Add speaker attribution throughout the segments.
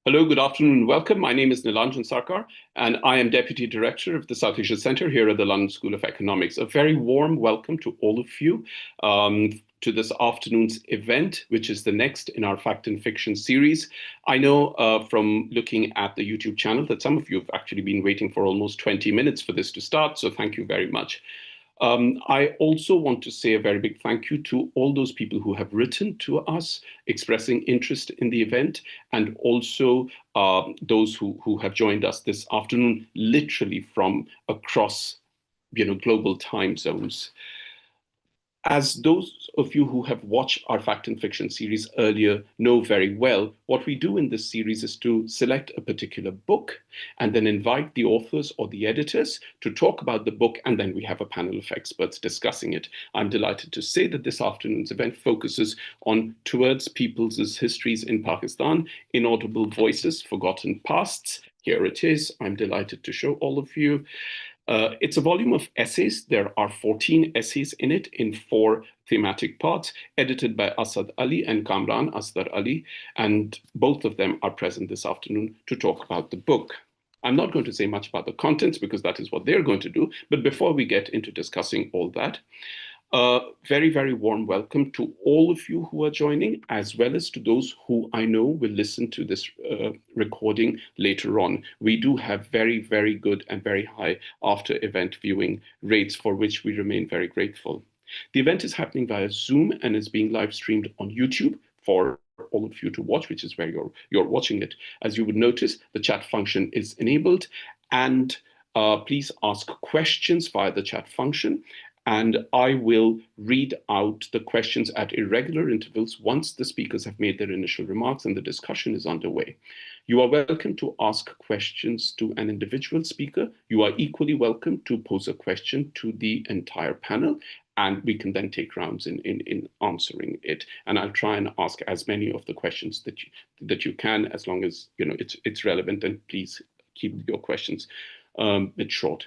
Speaker 1: Hello, good afternoon, welcome. My name is Nilanjan Sarkar, and I am Deputy Director of the South Asia Centre here at the London School of Economics. A very warm welcome to all of you to this afternoon's event, which is the next in our Fact and Fiction series. I know from looking at the YouTube channel that some of you have actually been waiting for almost 20 minutes for this to start, so thank you very much. I also want to say a very big thank you to all those people who have written to us expressing interest in the event, and also those who have joined us this afternoon, literally from across global time zones. As those of you who have watched our Fact and Fiction series earlier know very well, what we do in this series is to select a particular book and then invite the authors or the editors to talk about the book, and then we have a panel of experts discussing it. I'm delighted to say that this afternoon's event focuses on Towards Peoples Histories in Pakistan, Inaudible Voices, Forgotten Pasts. Here it is. I'm delighted to show all of you. It's a volume of essays. There are 14 essays in it in 4 thematic parts, edited by Asad Ali and Kamran, Asdar Ali, and both of them are present this afternoon to talk about the book. I'm not going to say much about the contents because that is what they're going to do, but before we get into discussing all that, very, very warm welcome to all of you who are joining, as well as to those who I know will listen to this recording later on. We do have very, very good and very high after-event viewing rates, for which we remain very grateful. The event is happening via Zoom and is being live streamed on YouTube for all of you to watch, which is where you're watching it. As you would notice, the chat function is enabled, and please ask questions via the chat function. And I will read out the questions at irregular intervals once the speakers have made their initial remarks and the discussion is underway. You are welcome to ask questions to an individual speaker. You are equally welcome to pose a question to the entire panel, and we can then take rounds in answering it. And I'll try and ask as many of the questions that you can, as long as it's relevant, and please keep your questions a bit short.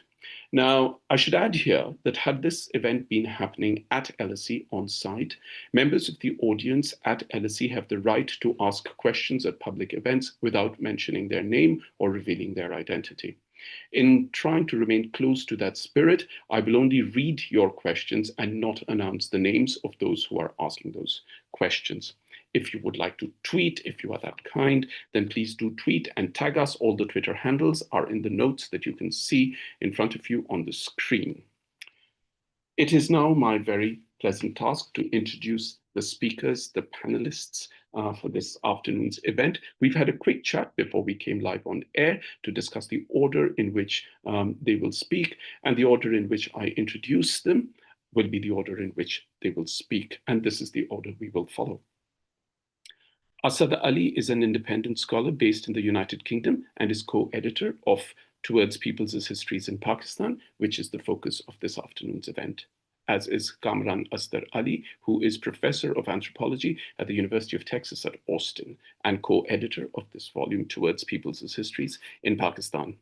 Speaker 1: Now, I should add here that had this event been happening at LSE on site, members of the audience at LSE have the right to ask questions at public events without mentioning their name or revealing their identity. In trying to remain close to that spirit, I will only read your questions and not announce the names of those who are asking those questions. If you would like to tweet, if you are that kind, then please do tweet and tag us. All the Twitter handles are in the notes that you can see in front of you on the screen. It is now my very pleasant task to introduce the speakers, the panelists for this afternoon's event. We've had a quick chat before we came live on air to discuss the order in which they will speak, and the order in which I introduce them will be the order in which they will speak, and this is the order we will follow. Asad Ali is an independent scholar based in the United Kingdom and is co-editor of Towards Peoples Histories in Pakistan, which is the focus of this afternoon's event, as is Kamran Asdar Ali, who is professor of anthropology at the University of Texas at Austin and co-editor of this volume, Towards Peoples Histories in Pakistan.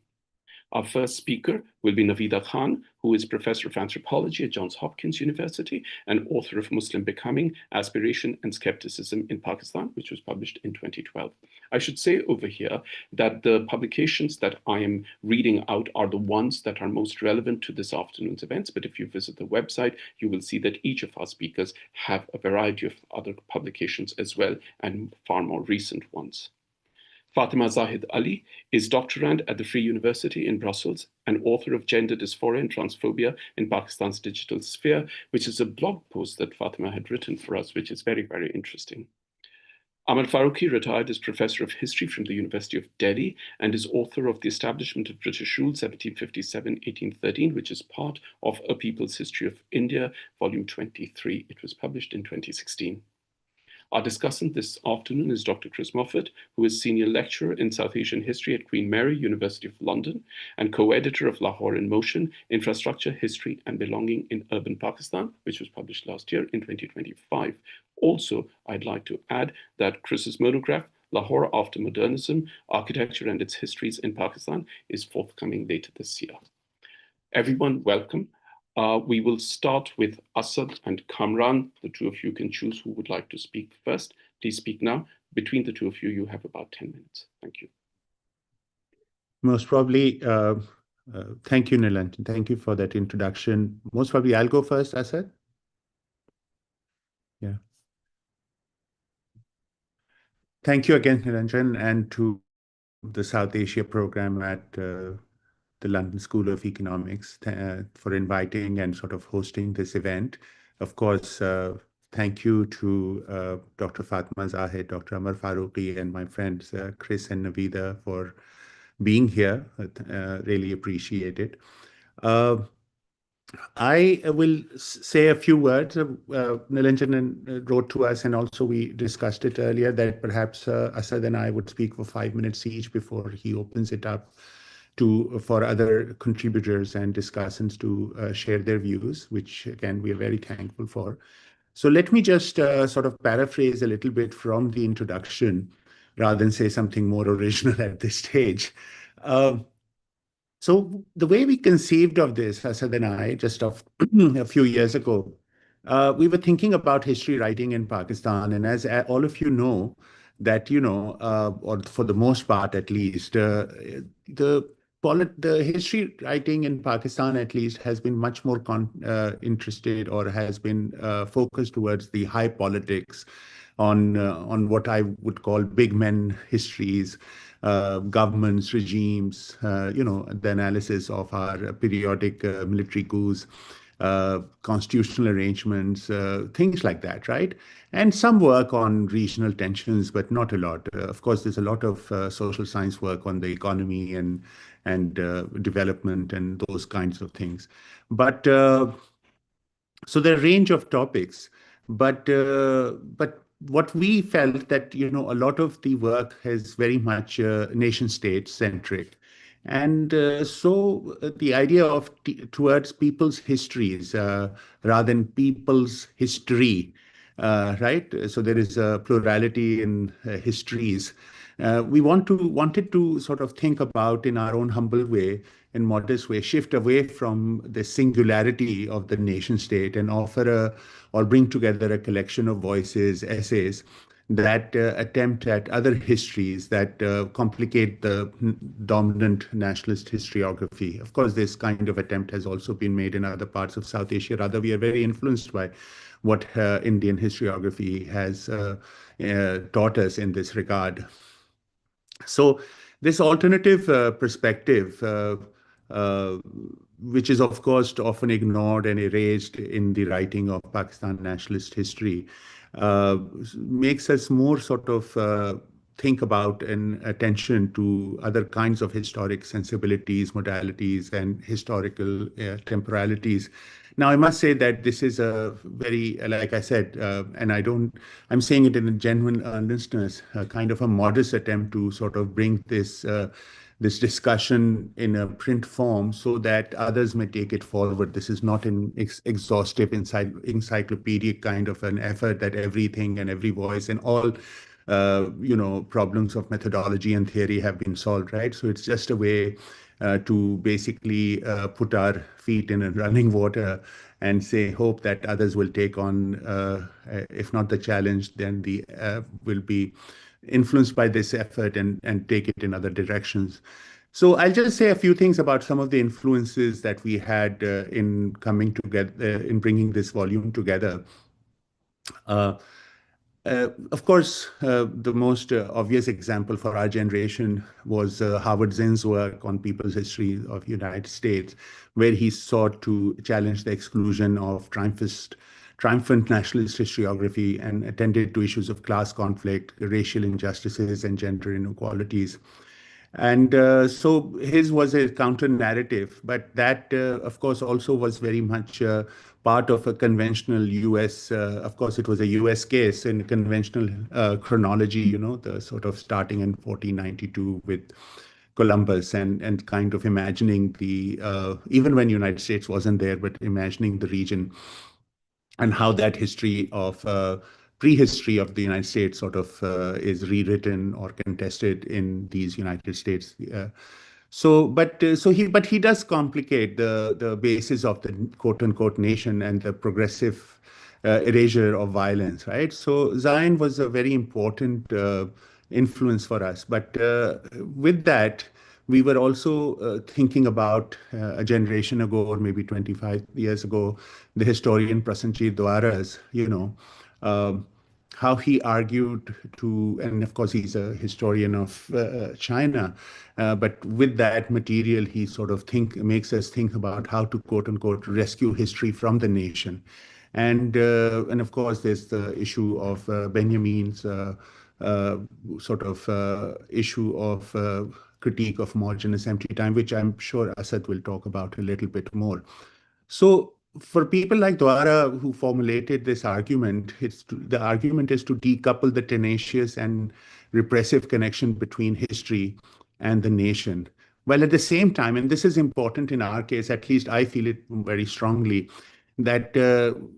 Speaker 1: Our first speaker will be Navida Khan, who is professor of anthropology at Johns Hopkins University and author of Muslim Becoming, Aspiration and Skepticism in Pakistan, which was published in 2012. I should say over here that the publications that I am reading out are the ones that are most relevant to this afternoon's events, but if you visit the website, you will see that each of our speakers have a variety of other publications as well, and far more recent ones. Fatima Zahid Ali is doctorand at the Vrije University in Brussels and author of Gender Dysphoria and Transphobia in Pakistan's Digital Sphere, which is a blog post that Fatima had written for us, which is very, very interesting. Ahmad Faruqi retired as Professor of History from the University of Delhi and is author of The Establishment of British Rule 1757-1813, which is part of A People's History of India, Volume 23. It was published in 2016. Our discussant this afternoon is Dr. Chris Moffat, who is Senior Lecturer in South Asian History at Queen Mary, University of London, and co-editor of Lahore in Motion, Infrastructure, History and Belonging in Urban Pakistan, which was published last year in 2025. Also, I'd like to add that Chris's monograph, Lahore After Modernism, Architecture and Its Histories in Pakistan, is forthcoming later this year. Everyone, welcome. We will start with Asad and Kamran. The two of you can choose who would like to speak first. Please speak now. between the two of you, you have about 10 minutes. Thank you.
Speaker 2: Most probably, thank you, Nilanjan. Thank you for that introduction. Most probably, I'll go first, Asad. Yeah. Thank you again, Nilanjan, and to the South Asia program at the London School of Economics for inviting and sort of hosting this event. Of course, thank you to Dr. Fatima, Zahid, Dr. Amar Faruqi, and my friends Chris and Navida for being here. Really appreciate it. I will say a few words. Nilanjan wrote to us, and also we discussed it earlier, that perhaps Asad and I would speak for 5 minutes each before he opens it up for other contributors and discussants to share their views, which again we are very thankful for. So let me just sort of paraphrase a little bit from the introduction, rather than say something more original at this stage. So the way we conceived of this, Asad and I, just a few years ago, we were thinking about history writing in Pakistan, and as all of you know, that or for the most part at least, the history writing in Pakistan at least has been much more interested, or has been focused towards the high politics, on what I would call big men histories, governments, regimes, the analysis of our periodic military coups, constitutional arrangements, things like that, right? And some work on regional tensions, but not a lot. Of course, there's a lot of social science work on the economy and development and those kinds of things. But so there are a range of topics, but what we felt that a lot of the work is very much nation state centric, and so the idea of towards people's histories rather than people's history, right? So there is a plurality in histories. We wanted to sort of think about, in our own humble way, in modest way, shift away from the singularity of the nation state and offer or bring together a collection of voices, essays that attempt at other histories that complicate the dominant nationalist historiography. Of course, this kind of attempt has also been made in other parts of South Asia. Rather, we are very influenced by what Indian historiography has taught us in this regard. So this alternative perspective, uh, which is of course often ignored and erased in the writing of Pakistan nationalist history, makes us more sort of think about and attention to other kinds of historic sensibilities, modalities, and historical temporalities. Now, I must say that this is a very, like I said, and I'm saying it in a genuine earnestness, kind of a modest attempt to sort of bring this discussion in a print form so that others may take it forward. This is not an exhaustive encyclopedic kind of an effort that everything and every voice and all problems of methodology and theory have been solved, right? So it's just a way to basically put our feet in running water and say, hope that others will take on, if not the challenge, then will be influenced by this effort and take it in other directions. So I'll just say a few things about some of the influences that we had in coming together, in bringing this volume together. Of course, the most obvious example for our generation was Howard Zinn's work on people's history of United States, where he sought to challenge the exclusion of triumphant nationalist historiography and attended to issues of class conflict, racial injustices, and gender inequalities. And so his was a counter narrative, but that, of course, also was very much part of a conventional US, of course, it was a US case in conventional chronology, the sort of starting in 1492 with Columbus and kind of imagining even when United States wasn't there, but imagining the region and how that history of prehistory of the United States sort of is rewritten or contested in these United States. But he does complicate the basis of the quote unquote nation and the progressive erasure of violence, right? So Zion was a very important influence for us. But with that, we were also thinking about a generation ago, or maybe 25 years ago, the historian Prasenjit Dwara's, um, how he argued to, and of course he's a historian of China, but with that material, he sort of makes us think about how to quote unquote rescue history from the nation, and of course there's the issue of Benjamin's uh, sort of issue of critique of homogeneous empty time, which I'm sure Asad will talk about a little bit more. So for people like Dwara who formulated this argument, the argument is to decouple the tenacious and repressive connection between history and the nation. While at the same time, and this is important in our case, at least I feel it very strongly, that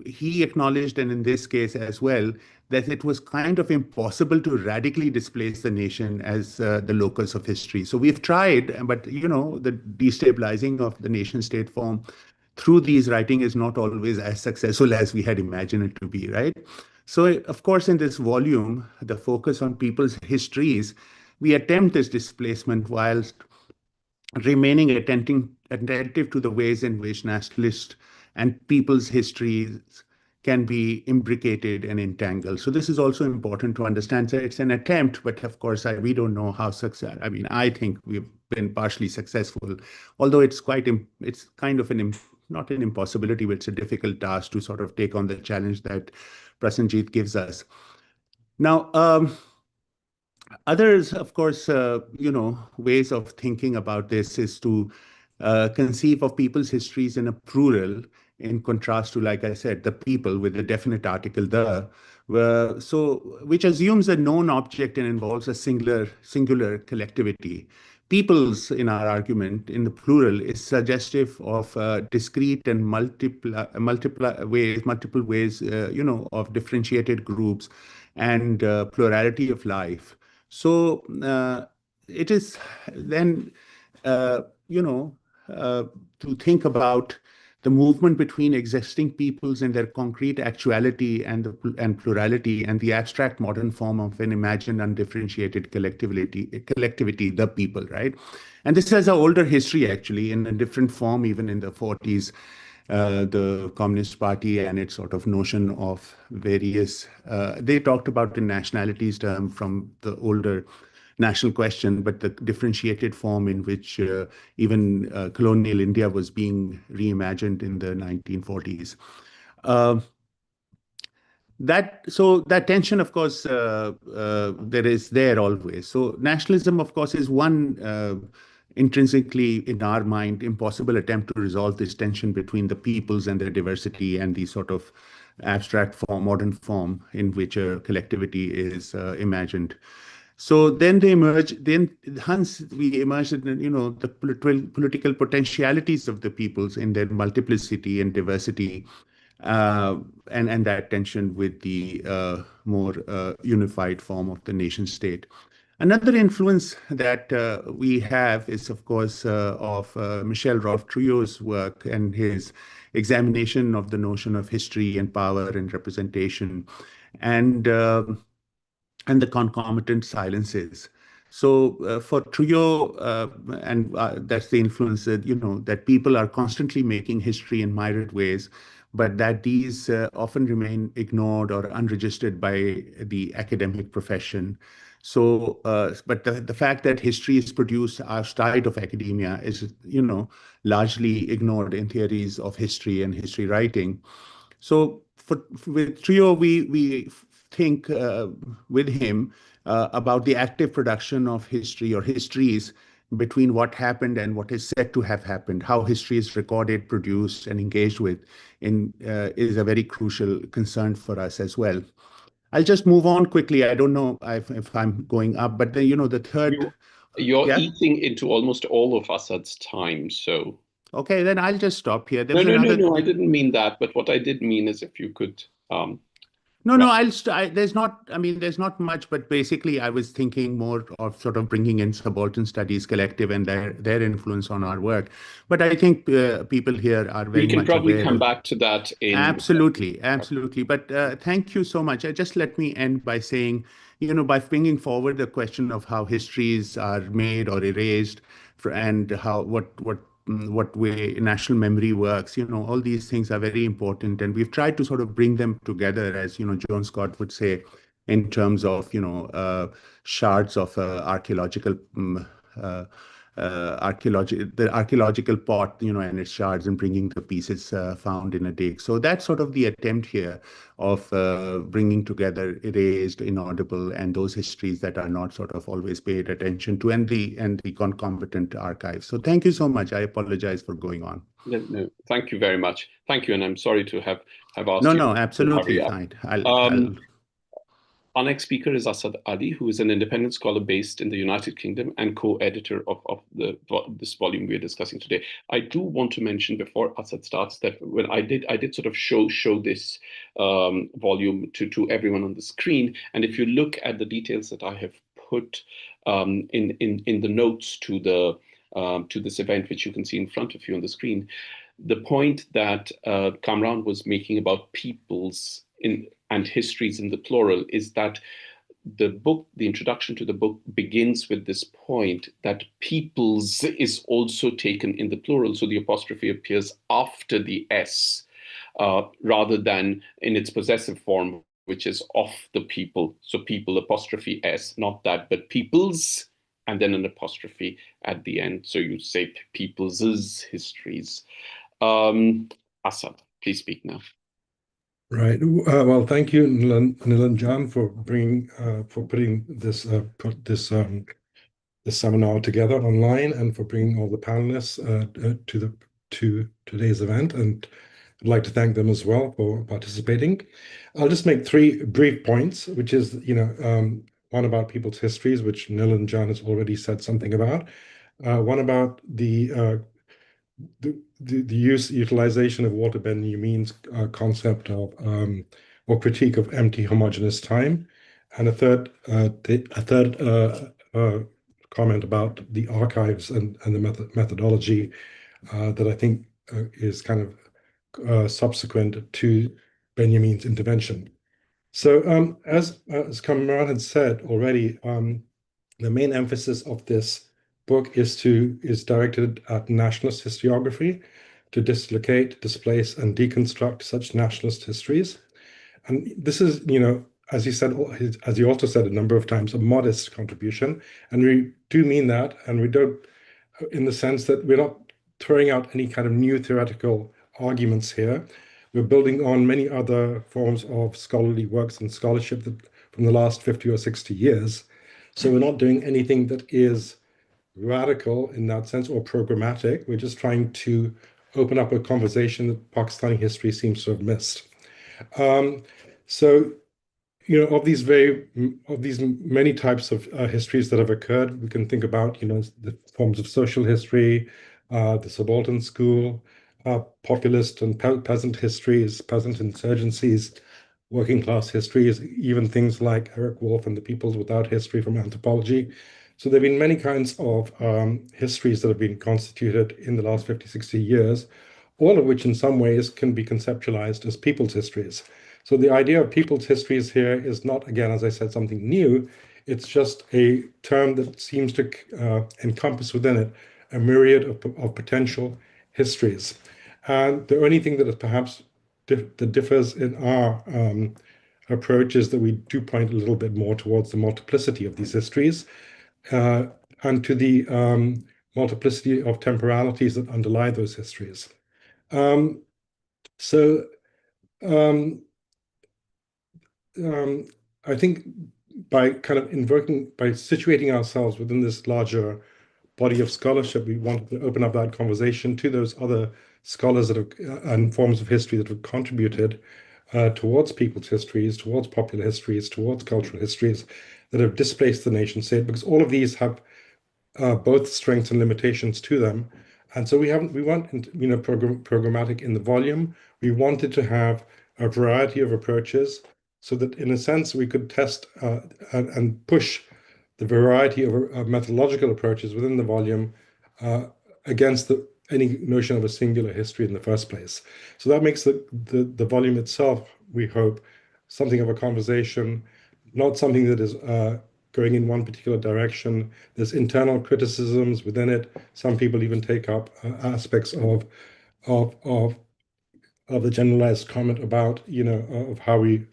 Speaker 2: he acknowledged, and in this case as well, that it was kind of impossible to radically displace the nation as the locus of history. So we've tried, but the destabilizing of the nation state form through these writing is not always as successful as we had imagined it to be, right? So, of course, in this volume, the focus on people's histories, we attempt this displacement whilst remaining attentive to the ways in which nationalist and people's histories can be imbricated and entangled. So this is also important to understand. So it's an attempt, but of course, we don't know how success. I mean, I think we've been partially successful, although it's it's kind of not an impossibility, but it's a difficult task to sort of take on the challenge that Prasenjit gives us. Now, others, of course, ways of thinking about this is to conceive of people's histories in a plural, in contrast to, like I said, the people with the definite article the, which assumes a known object and involves a singular collectivity. Peoples, in our argument, in the plural, is suggestive of discrete and multiple ways, of differentiated groups and plurality of life. So it is then, you know, to think about the movement between existing peoples and their concrete actuality and plurality, and the abstract modern form of an imagined undifferentiated collectivity, the people, right? And this has an older history, actually, in a different form, even in the 40s. The Communist Party and its sort of notion of various, they talked about the nationalities term from the older national question, but the differentiated form in which even colonial India was being reimagined in the 1940s. That tension, of course, there always. So nationalism, of course, is one intrinsically, in our mind, impossible attempt to resolve this tension between the peoples and their diversity and the sort of abstract form, modern form in which a collectivity is imagined. So then hence we emerged in, the political potentialities of the peoples in their multiplicity and diversity, and that tension with the more unified form of the nation state. Another influence that we have is, of course, of Michel Rolph-Trouillot's work and his examination of the notion of history and power and representation, and and the concomitant silences. So for Trouillot, and that's the influence that, that people are constantly making history in myriad ways, but that these often remain ignored or unregistered by the academic profession. So, but the fact that history is produced outside of academia is, largely ignored in theories of history and history writing. So with Trouillot, we think with him about the active production of history or histories between what happened and what is said to have happened. How history is recorded, produced, and engaged with is a very crucial concern for us as well. I'll just move on quickly. I don't know if I'm going up, but then, the third.
Speaker 1: You're
Speaker 2: Yeah.
Speaker 1: eating into almost all of Assad's time, so.
Speaker 2: Okay, then I'll just stop here.
Speaker 1: No, I didn't mean that. But what I did mean is if you could.
Speaker 2: No, there's not, I mean, there's not much, but basically I was thinking more of sort of bringing in Subaltern Studies Collective and their influence on our work. But I think people here are
Speaker 1: We
Speaker 2: very
Speaker 1: can
Speaker 2: much
Speaker 1: probably
Speaker 2: aware
Speaker 1: come
Speaker 2: of.
Speaker 1: back to that in.
Speaker 2: Absolutely, absolutely. But thank you so much. Just let me end by saying, by bringing forward the question of how histories are made or erased, and how what way national memory works. All these things are very important, and we've tried to sort of bring them together, as Joan Scott would say, in terms of shards of the archaeological pot, and its shards, and bringing the pieces found in a dig. So that's sort of the attempt here of bringing together erased, inaudible, and those histories that are not sort of always paid attention to, and the concomitant archives. So thank you so much. I apologize for going on.
Speaker 1: No, thank you very much. Thank you, and I'm sorry to have asked
Speaker 2: No,
Speaker 1: you
Speaker 2: no,
Speaker 1: to
Speaker 2: absolutely
Speaker 1: hurry up.
Speaker 2: fine. I'll
Speaker 1: Our next speaker is Asad Ali, who is an independent scholar based in the United Kingdom and co-editor of this volume we are discussing today. I do want to mention before Asad starts that when I did sort of show this volume to everyone on the screen, and if you look at the details that I have put in the notes to this event, which you can see in front of you on the screen, the point that Kamran was making about peoples and histories in the plural is that the introduction to the book begins with this point that peoples is also taken in the plural. So the apostrophe appears after the S rather than in its possessive form, which is of the people. So people apostrophe S, not that, but peoples, and then an apostrophe at the end. So you say people's histories. Asad, please speak now.
Speaker 3: Right. Well, thank you, Nilanjan, for putting this seminar together online, and for bringing all the panelists to today's event. And I'd like to thank them as well for participating. I'll just make three brief points, which is one about people's histories, which Nilanjan has already said something about. One about the utilization of Walter Benjamin's concept of or critique of empty homogeneous time, and a third comment about the archives and the methodology that I think is kind of subsequent to Benjamin's intervention. So as Kamran had said already, the main emphasis of this book is directed at nationalist historiography, to dislocate, displace, and deconstruct such nationalist histories. And this is, as he also said a number of times, a modest contribution. And we do mean that, and we don't, in the sense that we're not throwing out any kind of new theoretical arguments here. We're building on many other forms of scholarly works and scholarship from the last 50 or 60 years. So we're not doing anything that is radical in that sense or programmatic. We're just trying to open up a conversation that Pakistani history seems to have missed. So, of these many types of histories that have occurred, we can think about, the forms of social history, the subaltern school, populist and peasant histories, peasant insurgencies, working class histories, even things like Eric Wolf and the Peoples Without History from Anthropology. So there have been many kinds of histories that have been constituted in the last 50, 60 years, all of which in some ways can be conceptualized as people's histories. So the idea of people's histories here is not, again, as I said, something new. It's just a term that seems to encompass within it a myriad of potential histories. And the only thing that is perhaps that differs in our approach is that we do point a little bit more towards the multiplicity of these histories, and to the multiplicity of temporalities that underlie those histories. I think by kind of by situating ourselves within this larger body of scholarship, we wanted to open up that conversation to those other scholars that have and forms of history that have contributed towards people's histories, towards popular histories, towards cultural histories that have displaced the nation state, because all of these have both strengths and limitations to them. And so we weren't programmatic in the volume. We wanted to have a variety of approaches so that in a sense we could test and push the variety of methodological approaches within the volume against any notion of a singular history in the first place. So that makes the volume itself, we hope, something of a conversation, not something that is going in one particular direction. There's internal criticisms within it. Some people even take up aspects of the generalized comment about, of how we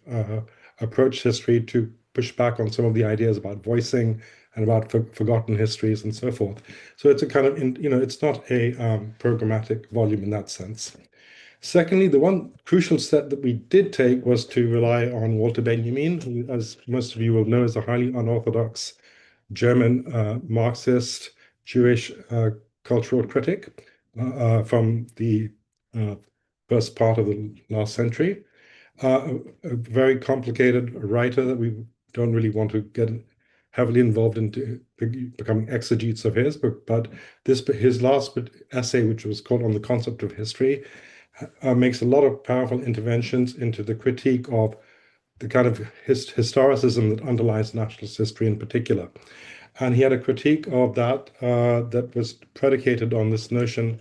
Speaker 3: approach history to push back on some of the ideas about voicing and about forgotten histories and so forth. So it's a kind of, it's not a programmatic volume in that sense. Secondly, the one crucial step that we did take was to rely on Walter Benjamin, who, as most of you will know, is a highly unorthodox German Marxist, Jewish cultural critic from the first part of the last century. A very complicated writer that we don't really want to get heavily involved into becoming exegetes of his, but his last essay, which was called On the Concept of History, makes a lot of powerful interventions into the critique of the kind of historicism that underlies nationalist history in particular. And he had a critique of that that was predicated on this notion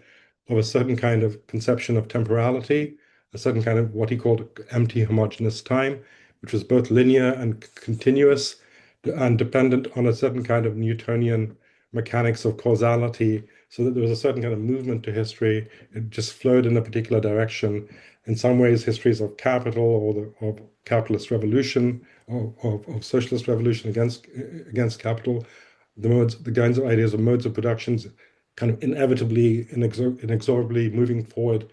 Speaker 3: of a certain kind of conception of temporality, a certain kind of what he called empty homogeneous time, which was both linear and continuous and dependent on a certain kind of Newtonian mechanics of causality, so that there was a certain kind of movement to history. It just flowed in a particular direction. In some ways, histories of capital or of capitalist revolution or of socialist revolution against capital, the kinds of ideas of modes of productions kind of inevitably, inexorably moving forward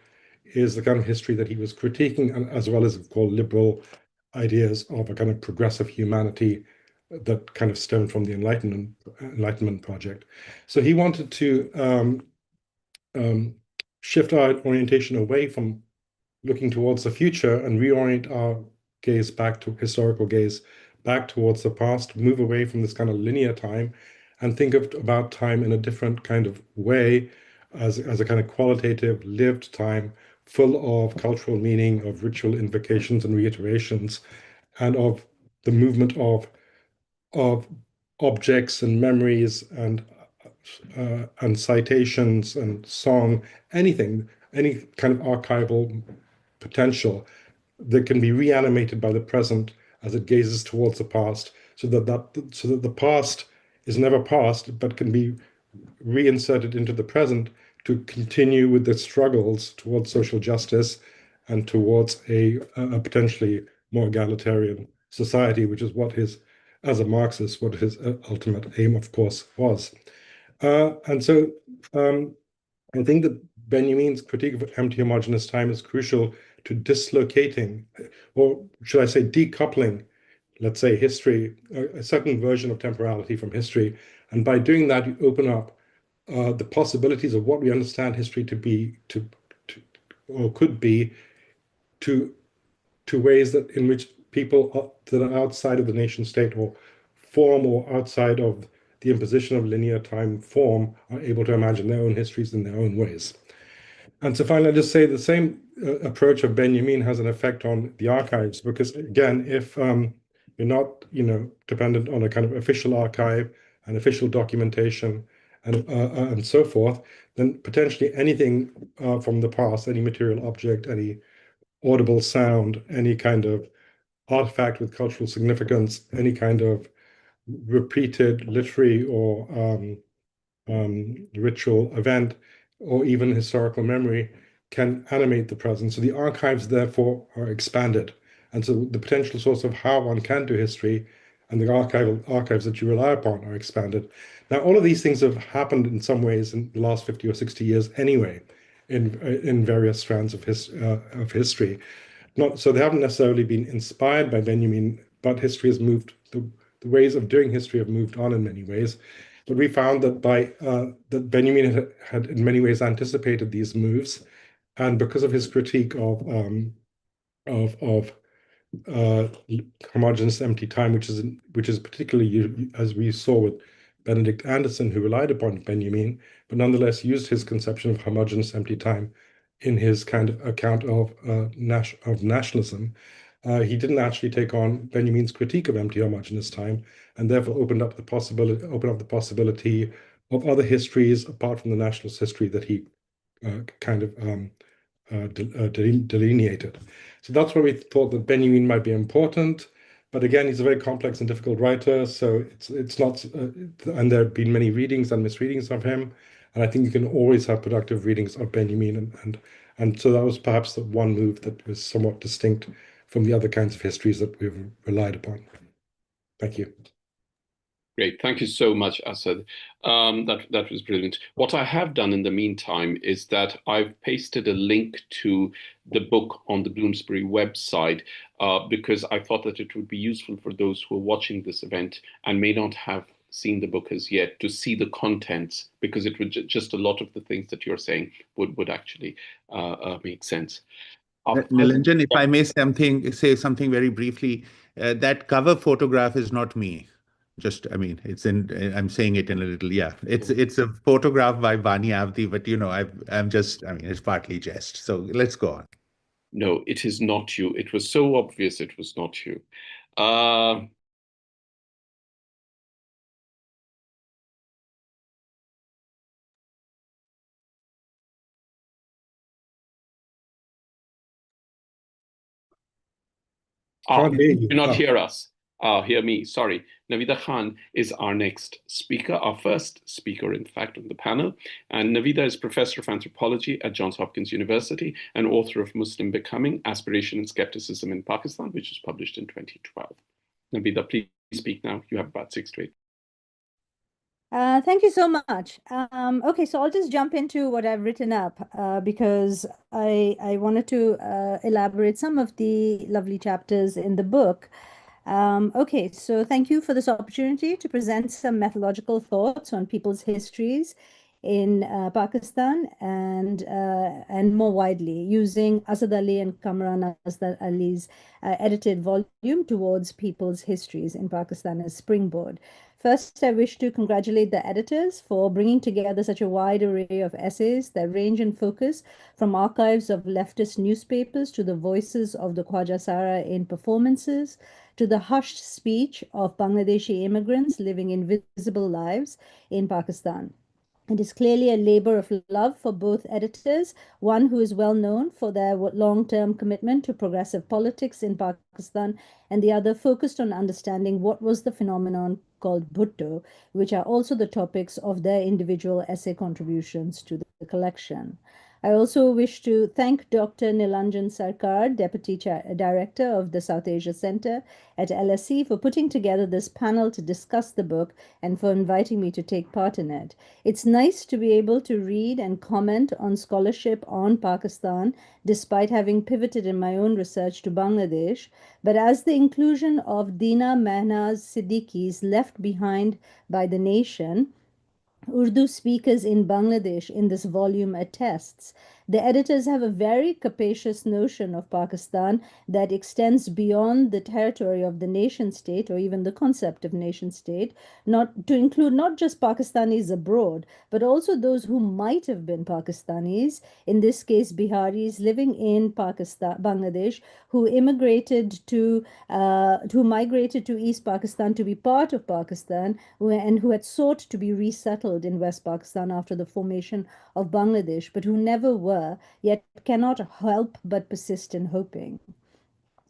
Speaker 3: is the kind of history that he was critiquing, as well as called liberal ideas of a kind of progressive humanity that kind of stemmed from the Enlightenment project. So he wanted to shift our orientation away from looking towards the future and reorient our gaze back to historical gaze back towards the past, move away from this kind of linear time and think about time in a different kind of way as a kind of qualitative lived time full of cultural meaning, of ritual invocations and reiterations, and of the movement of objects and memories and citations and song, any kind of archival potential that can be reanimated by the present as it gazes towards the past, so that the past is never past, but can be reinserted into the present to continue with the struggles towards social justice and towards a potentially more egalitarian society, which is what as a Marxist, what his ultimate aim, of course, was. And so I think that Benjamin's critique of empty homogeneous time is crucial to dislocating, or should I say decoupling, let's say history, a certain version of temporality from history. And by doing that, you open up the possibilities of what we understand history to be, or could be, to ways that in which people that are outside of the nation state or form or outside of the imposition of linear time form are able to imagine their own histories in their own ways. And so finally, I just say the same approach of Benjamin has an effect on the archives, because again, if you're not, dependent on a kind of official archive and official documentation and so forth, then potentially anything from the past, any material object, any audible sound, any kind of artifact with cultural significance, any kind of repeated literary or ritual event, or even historical memory can animate the present. So the archives, therefore, are expanded. And so the potential source of how one can do history and the archives that you rely upon are expanded. Now, all of these things have happened in some ways in the last 50 or 60 years anyway, in various strands of history. So they haven't necessarily been inspired by Benjamin, but history has moved, the ways of doing history have moved on in many ways. But we found that that Benjamin had in many ways anticipated these moves, and because of his critique of homogeneous empty time, which is particularly, as we saw with Benedict Anderson, who relied upon Benjamin, but nonetheless used his conception of homogeneous empty time in his kind of account of nationalism. He didn't actually take on Benjamin's critique of MTR much in his time, and therefore opened up the possibility of other histories apart from the nationalist history that he kind of delineated. So that's where we thought that Benjamin might be important. But again, he's a very complex and difficult writer, so it's not. And there have been many readings and misreadings of him, and I think you can always have productive readings of Benjamin, and so that was perhaps the one move that was somewhat distinct from the other kinds of histories that we've relied upon. Thank you.
Speaker 1: Great. Thank you so much, Asad. That was brilliant. What I have done in the meantime is that I've pasted a link to the book on the Bloomsbury website because I thought that it would be useful for those who are watching this event and may not have seen the book as yet to see the contents, because it would just a lot of the things that you're saying would actually make sense.
Speaker 2: Nilanjan, if I may say something very briefly, that cover photograph is not me. Just, I mean, I'm saying it in a little, yeah. It's a photograph by Bani Avdi, but I mean, it's partly jest. So let's go on.
Speaker 1: No, it is not you. It was so obvious it was not you. You do not hear us. Hear me, sorry. Navida Khan is our next speaker, our first speaker, in fact, on the panel. And Navida is Professor of Anthropology at Johns Hopkins University and author of Muslim Becoming, Aspiration and Skepticism in Pakistan, which was published in 2012. Navida, please speak now. You have about 6 to 8.
Speaker 4: Thank you so much. Okay, so I'll just jump into what I've written up because I wanted to elaborate some of the lovely chapters in the book. Okay, so thank you for this opportunity to present some methodological thoughts on people's histories in Pakistan and more widely, using Asad Ali and Kamran Asdar Ali's edited volume Towards People's Histories in Pakistan as springboard. First, I wish to congratulate the editors for bringing together such a wide array of essays that range in focus from archives of leftist newspapers to the voices of the Khwaja Sara in performances, to the hushed speech of Bangladeshi immigrants living invisible lives in Pakistan. It is clearly a labor of love for both editors, one who is well known for their long-term commitment to progressive politics in Pakistan, and the other focused on understanding what was the phenomenon called Bhutto, which are also the topics of their individual essay contributions to the collection. I also wish to thank Dr. Nilanjan Sarkar, Deputy Director of the South Asia Center at LSE, for putting together this panel to discuss the book and for inviting me to take part in it. It's nice to be able to read and comment on scholarship on Pakistan, despite having pivoted in my own research to Bangladesh. But as the inclusion of Dina Mehnaz Siddiqui's Left Behind by the Nation, Urdu speakers in Bangladesh in this volume attests, the editors have a very capacious notion of Pakistan that extends beyond the territory of the nation state or even the concept of nation state, not to include not just Pakistanis abroad, but also those who might have been Pakistanis, in this case Biharis living in Bangladesh, who migrated to East Pakistan to be part of Pakistan and who had sought to be resettled in West Pakistan after the formation of Bangladesh, but who never were, yet cannot help but persist in hoping.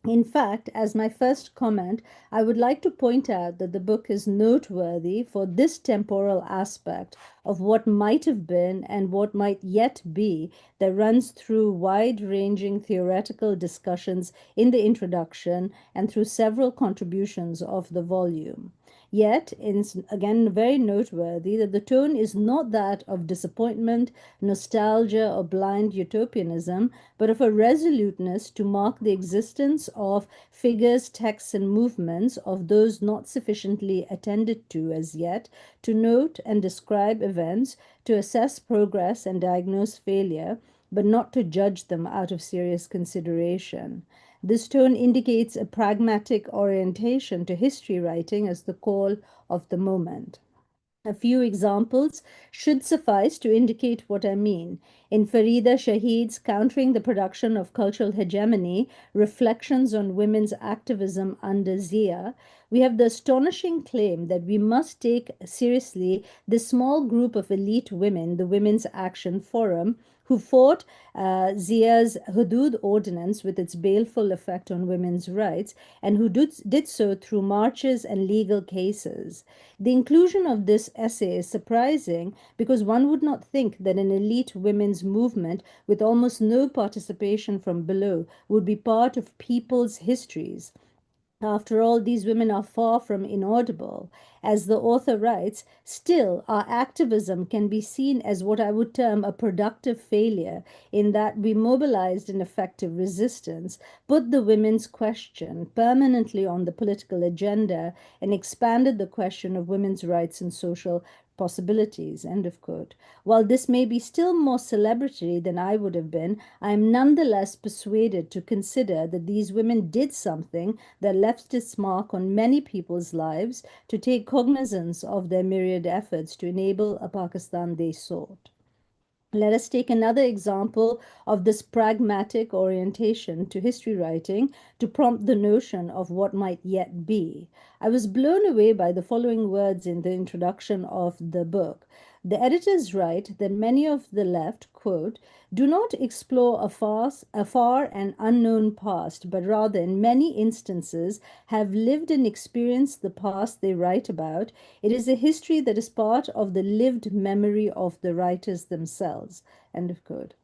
Speaker 4: In fact, as my first comment, I would like to point out that the book is noteworthy for this temporal aspect of what might have been and what might yet be that runs through wide-ranging theoretical discussions in the introduction and through several contributions of the volume. Yet, it's again very noteworthy that the tone is not that of disappointment, nostalgia, or blind utopianism, but of a resoluteness to mark the existence of figures, texts, and movements of those not sufficiently attended to as yet, to note and describe events, to assess progress and diagnose failure, but not to judge them out of serious consideration. This tone indicates a pragmatic orientation to history writing as the call of the moment. A few examples should suffice to indicate what I mean. In Farida Shahid's Countering the Production of Cultural Hegemony, Reflections on Women's Activism under Zia, we have the astonishing claim that we must take seriously the small group of elite women, the Women's Action Forum, who fought Zia's Hudud ordinance with its baleful effect on women's rights, and who did so through marches and legal cases. The inclusion of this essay is surprising because one would not think that an elite women's movement with almost no participation from below would be part of people's histories. After all, these women are far from inaudible. As the author writes, still, our activism can be seen as what I would term a productive failure, in that we mobilized an effective resistance, put the women's question permanently on the political agenda, and expanded the question of women's rights and social possibilities. End of quote. While this may be still more celebratory than I would have been, I am nonetheless persuaded to consider that these women did something that left its mark on many people's lives, to take cognizance of their myriad efforts to enable a Pakistan they sought. Let us take another example of this pragmatic orientation to history writing to prompt the notion of what might yet be. I was blown away by the following words in the introduction of the book. The editors write that many of the left, quote, do not explore a far and unknown past, but rather in many instances have lived and experienced the past they write about. It is a history that is part of the lived memory of the writers themselves. End of quote.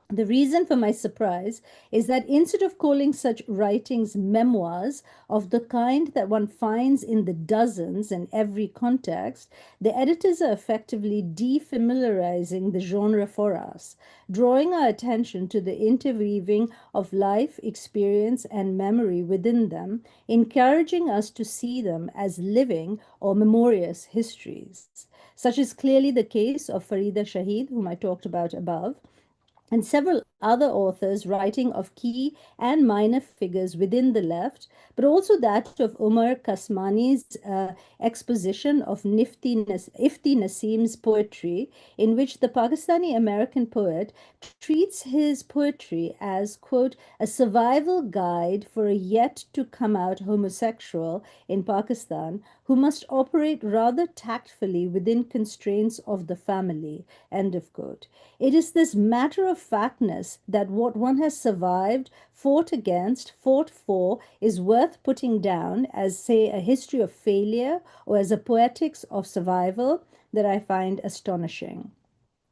Speaker 4: The reason for my surprise is that instead of calling such writings memoirs of the kind that one finds in the dozens in every context, the editors are effectively defamiliarizing the genre for us, drawing our attention to the interweaving of life, experience, and memory within them, encouraging us to see them as living or memorious histories. Such is clearly the case of Farida Shahid, whom I talked about above, and several other authors writing of key and minor figures within the left, but also that of Umar Kasmani's exposition of Ifti Nasim's poetry, in which the Pakistani American poet treats his poetry as, quote, a survival guide for a yet to come out homosexual in Pakistan who must operate rather tactfully within constraints of the family, end of quote. It is this matter of factness that what one has survived, fought against, fought for, is worth putting down as, say, a history of failure or as a poetics of survival that I find astonishing.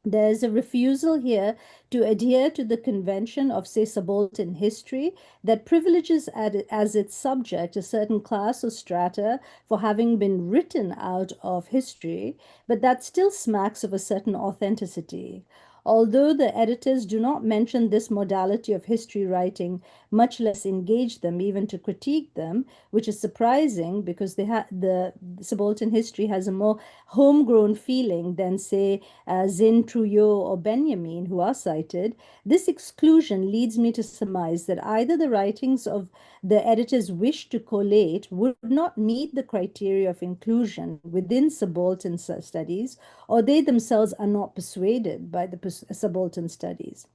Speaker 4: There is a refusal here to adhere to the convention of, say, subaltern history that privileges as its subject a certain class or strata for having been written out of history, but that still smacks of a certain authenticity. Although the editors do not mention this modality of history writing, much less engage them even to critique them, which is surprising because the subaltern history has a more homegrown feeling than, say, Zin, Trujillo, or Benjamin, who are cited. This exclusion leads me to surmise that either the writings of the editors wish to collate would not meet the criteria of inclusion within subaltern studies, or they themselves are not persuaded by the subaltern studies.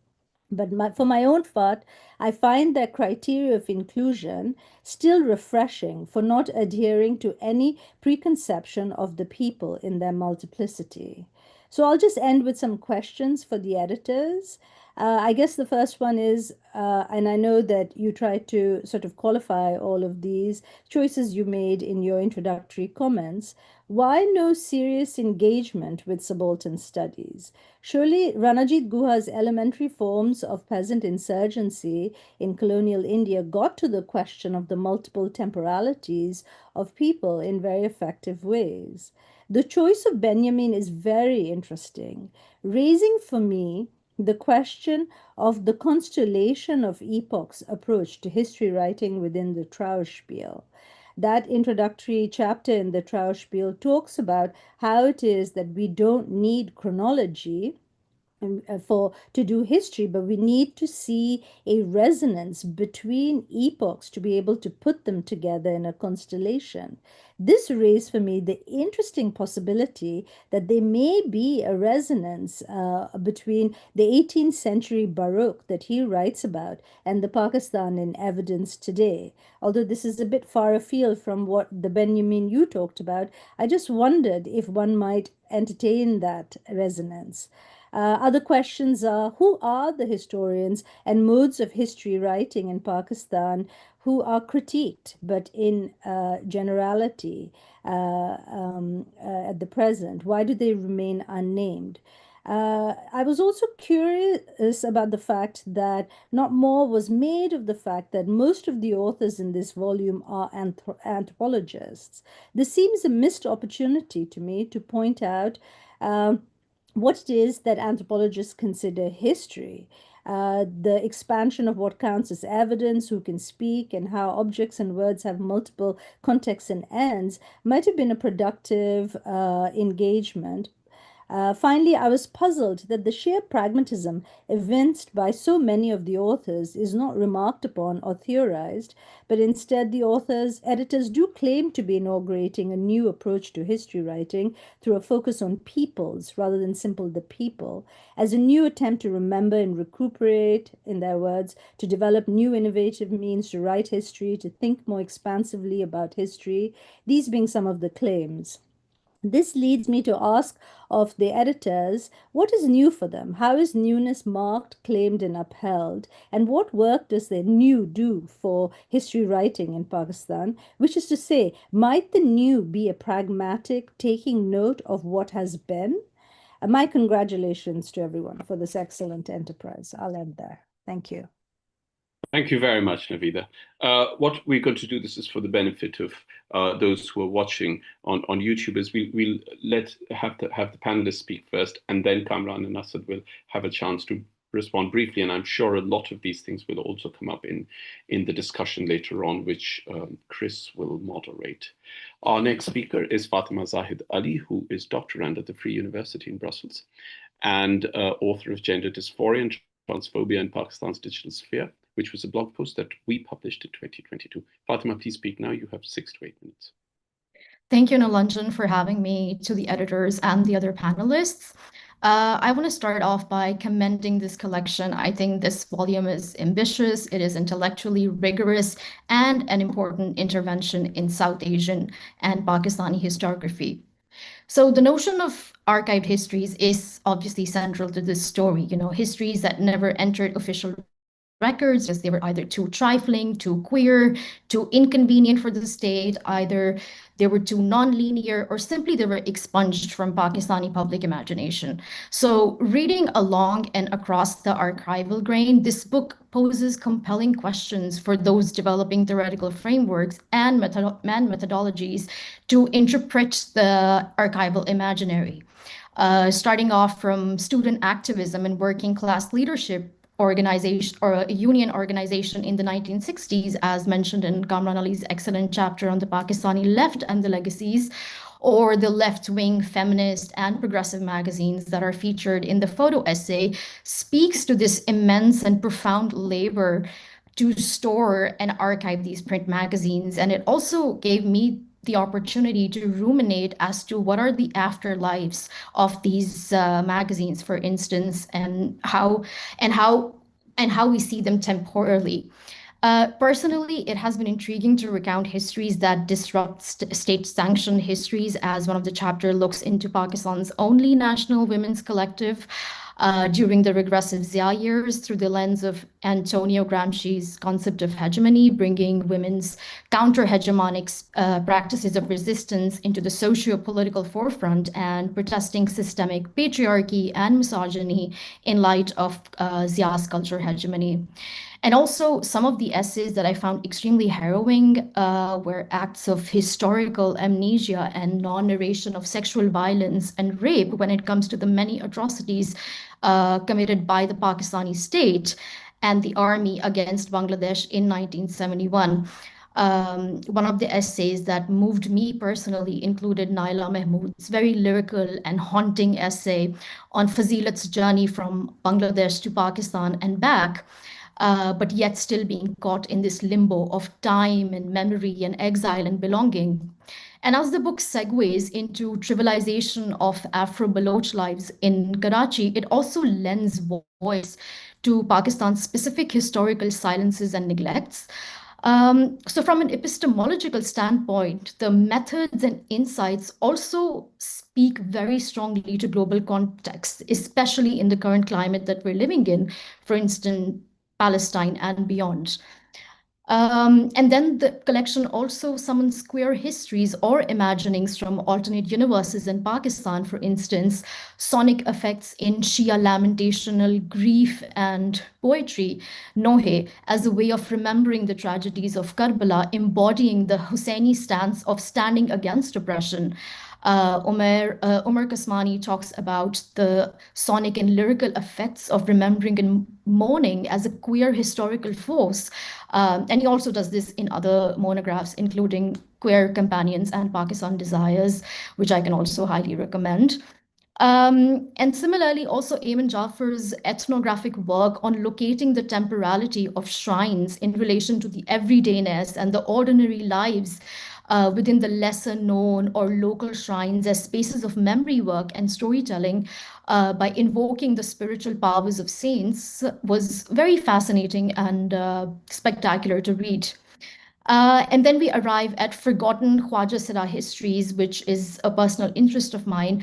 Speaker 4: But for my own part, I find their criteria of inclusion still refreshing for not adhering to any preconception of the people in their multiplicity. So I'll just end with some questions for the editors. I guess the first one is, and I know that you tried to sort of qualify all of these choices you made in your introductory comments. Why no serious engagement with subaltern studies? Surely Ranajit Guha's elementary forms of peasant insurgency in colonial India got to the question of the multiple temporalities of people in very effective ways. The choice of Benjamin is very interesting, raising for me the question of the constellation of epochs approach to history writing within the Trauerspiel. That introductory chapter in the Trauerspiel talks about how it is that we don't need chronology to do history, but we need to see a resonance between epochs to be able to put them together in a constellation. This raised for me the interesting possibility that there may be a resonance between the 18th century Baroque that he writes about and the Pakistan in evidence today. Although this is a bit far afield from what the Benjamin you talked about, I just wondered if one might entertain that resonance. Other questions are, who are the historians and modes of history writing in Pakistan who are critiqued, but in generality at the present? Why do they remain unnamed? I was also curious about the fact that not more was made of the fact that most of the authors in this volume are anthropologists. This seems a missed opportunity to me to point out what it is that anthropologists consider history, the expansion of what counts as evidence, who can speak, and how objects and words have multiple contexts and ends might have been a productive engagement. Finally, I was puzzled that the sheer pragmatism evinced by so many of the authors is not remarked upon or theorized, but instead the editors do claim to be inaugurating a new approach to history writing through a focus on peoples rather than simple the people, as a new attempt to remember and recuperate, in their words, to develop new innovative means to write history, to think more expansively about history, these being some of the claims. This leads me to ask of the editors, what is new for them? How is newness marked, claimed, and upheld? And what work does the new do for history writing in Pakistan? Which is to say, might the new be a pragmatic taking note of what has been? My congratulations to everyone for this excellent enterprise. I'll end there. Thank you.
Speaker 1: Thank you very much, Navida. What we're going to do, this is for the benefit of those who are watching on YouTube, is we'll have the panelists speak first, and then Kamran and Asad will have a chance to respond briefly. And I'm sure a lot of these things will also come up in the discussion later on, which Chris will moderate. Our next speaker is Fatima Zahid Ali, who is Doctorand at the Free University in Brussels and author of Gender Dysphoria and Transphobia in Pakistan's Digital Sphere, which was a blog post that we published in 2022. Fatima, please speak now. You have 6 to 8 minutes.
Speaker 5: Thank you, Nilanjan, for having me, to the editors and the other panelists. I want to start off by commending this collection. I think this volume is ambitious, it is intellectually rigorous, and an important intervention in South Asian and Pakistani historiography. So the notion of archived histories is obviously central to this story, histories that never entered official records because they were either too trifling, too queer, too inconvenient for the state, either they were too non-linear, or simply they were expunged from Pakistani public imagination. So reading along and across the archival grain, this book poses compelling questions for those developing theoretical frameworks and methodologies to interpret the archival imaginary. Starting off from student activism and working class leadership organization or a union organization in the 1960s, as mentioned in Kamran Ali's excellent chapter on the Pakistani left and the legacies, or the left-wing feminist and progressive magazines that are featured in the photo essay, speaks to this immense and profound labor to store and archive these print magazines. And it also gave me the opportunity to ruminate as to what are the afterlives of these magazines, for instance, and how we see them temporally. Personally, it has been intriguing to recount histories that disrupt state-sanctioned histories, as one of the chapter looks into Pakistan's only national women's collective during the regressive Zia years through the lens of Antonio Gramsci's concept of hegemony, bringing women's counter-hegemonic practices of resistance into the socio-political forefront and protesting systemic patriarchy and misogyny in light of Zia's culture hegemony. And also, some of the essays that I found extremely harrowing were acts of historical amnesia and non-narration of sexual violence and rape when it comes to the many atrocities committed by the Pakistani state and the army against Bangladesh in 1971. One of the essays that moved me personally included Naila Mahmood's very lyrical and haunting essay on Fazilat's journey from Bangladesh to Pakistan and back, but yet still being caught in this limbo of time and memory and exile and belonging. And as the book segues into trivialization of Afro-Baloch lives in Karachi, it also lends voice to Pakistan's specific historical silences and neglects. So from an epistemological standpoint, the methods and insights also speak very strongly to global context, especially in the current climate that we're living in, for instance, Palestine and beyond. And then the collection also summons queer histories or imaginings from alternate universes in Pakistan, for instance, sonic effects in Shia lamentational grief and poetry, Nohe, as a way of remembering the tragedies of Karbala, embodying the Husseini stance of standing against oppression. Umar Kasmani talks about the sonic and lyrical effects of remembering and mourning as a queer historical force. And he also does this in other monographs, including Queer Companions and Pakistan Desires, which I can also highly recommend. And similarly, also Eamon Jaffer's ethnographic work on locating the temporality of shrines in relation to the everydayness and the ordinary lives within the lesser known or local shrines as spaces of memory work and storytelling by invoking the spiritual powers of saints was very fascinating and spectacular to read. And then we arrive at Forgotten Khwaja Sira Histories, which is a personal interest of mine,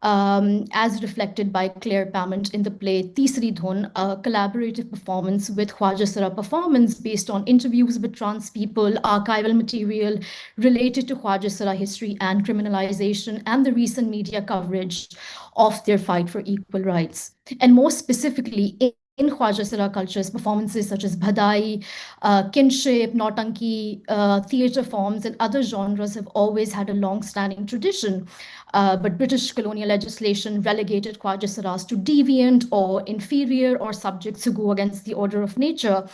Speaker 5: as reflected by Claire Pamment in the play Tisri Dhun, a collaborative performance with Khwaja Sira performance based on interviews with trans people, archival material related to Khwaja Sira history and criminalization, and the recent media coverage of their fight for equal rights. And more specifically, in Khwaja Sira cultures, performances such as Bhadai, kinship, nautanki, theatre forms, and other genres have always had a long-standing tradition. But British colonial legislation relegated Khwaja Siras to deviant or inferior or subjects who go against the order of nature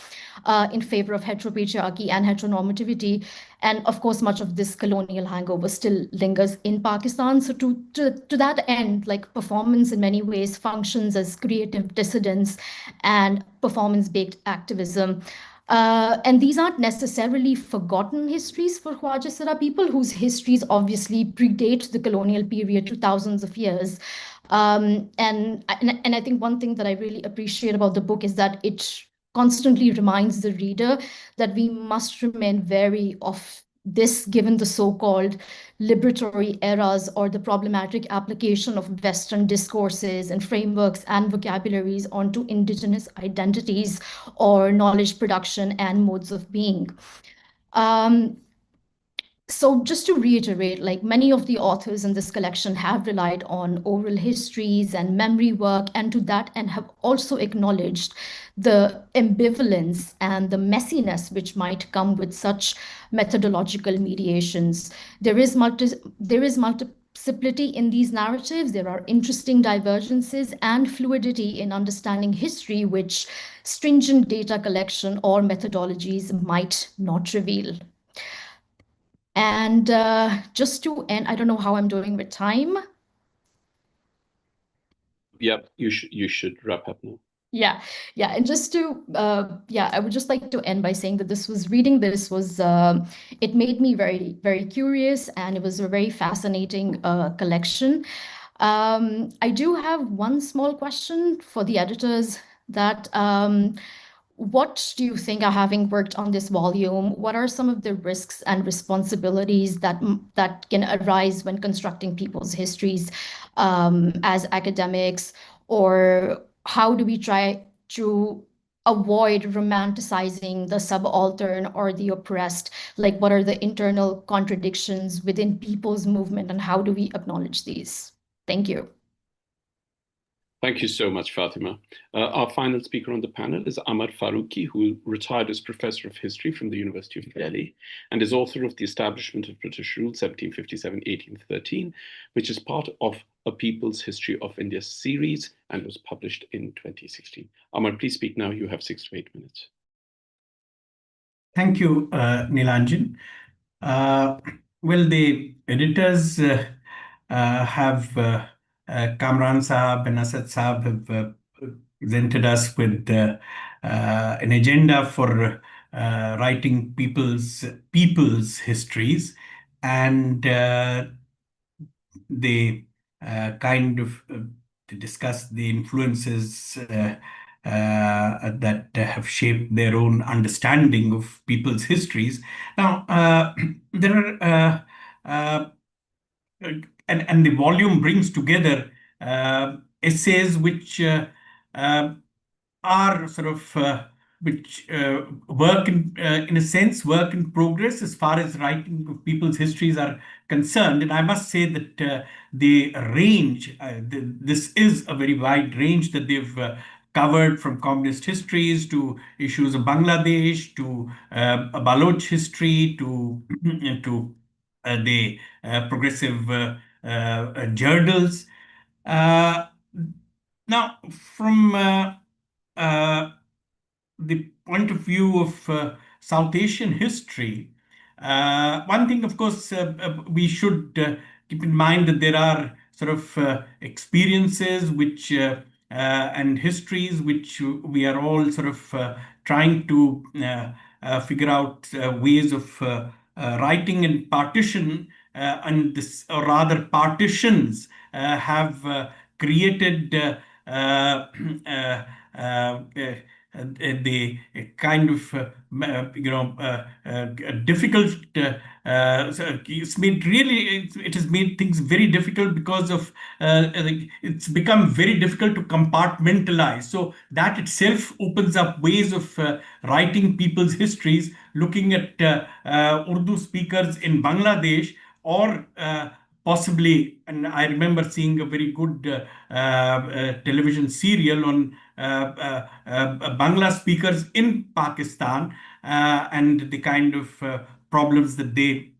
Speaker 5: in favor of heteropatriarchy and heteronormativity. And of course, much of this colonial hangover still lingers in Pakistan. So to that end, like performance in many ways functions as creative dissidence and performance-based activism. And these aren't necessarily forgotten histories for Khwaja Sira people whose histories obviously predate the colonial period to thousands of years. And I think one thing that I really appreciate about the book is that it constantly reminds the reader that we must remain wary of this, given the so-called liberatory eras or the problematic application of Western discourses and frameworks and vocabularies onto indigenous identities or knowledge production and modes of being. So just to reiterate, like many of the authors in this collection have relied on oral histories and memory work, and to that end have also acknowledged the ambivalence and the messiness which might come with such methodological mediations. There is multiplicity in these narratives. There are interesting divergences and fluidity in understanding history, which stringent data collection or methodologies might not reveal. And just to end, I don't know how I'm doing with time.
Speaker 1: Yep, you should wrap up now.
Speaker 5: Yeah. And just to, I would just like to end by saying that it made me very, very curious, and it was a very fascinating collection. I do have one small question for the editors that, what do you think, having worked on this volume, what are some of the risks and responsibilities that can arise when constructing people's histories as academics, or how do we try to avoid romanticizing the subaltern or the oppressed? Like, what are the internal contradictions within people's movement, and how do we acknowledge these? Thank you.
Speaker 1: Thank you so much, Fatima. Our final speaker on the panel is Amar Farooqi, who retired as Professor of History from the University of Delhi and is author of The Establishment of British Rule, 1757-1813, which is part of A People's History of India series and was published in 2016. Amar, please speak now. You have 6 to 8 minutes.
Speaker 6: Thank you, Nilanjan. Well, the editors have Kamran Saab and Asad Saab have presented us with an agenda for writing people's histories, and they kind of discuss the influences that have shaped their own understanding of people's histories. Now, there are and the volume brings together essays which are sort of which work in a sense, work in progress as far as writing of people's histories are concerned. And I must say that the range, this is a very wide range that they've covered, from communist histories to issues of Bangladesh to Baloch history to the progressive journals. Now, from the point of view of South Asian history, one thing, of course, we should keep in mind that there are sort of experiences which and histories which we are all sort of trying to figure out ways of writing, and partition, and this, or rather partitions, have created the kind of difficult. It's made really. It has made things very difficult because of it's become very difficult to compartmentalize. So that itself opens up ways of writing people's histories, looking at Urdu speakers in Bangladesh, or possibly, and I remember seeing a very good television serial on Bangla speakers in Pakistan, and the kind of problems that they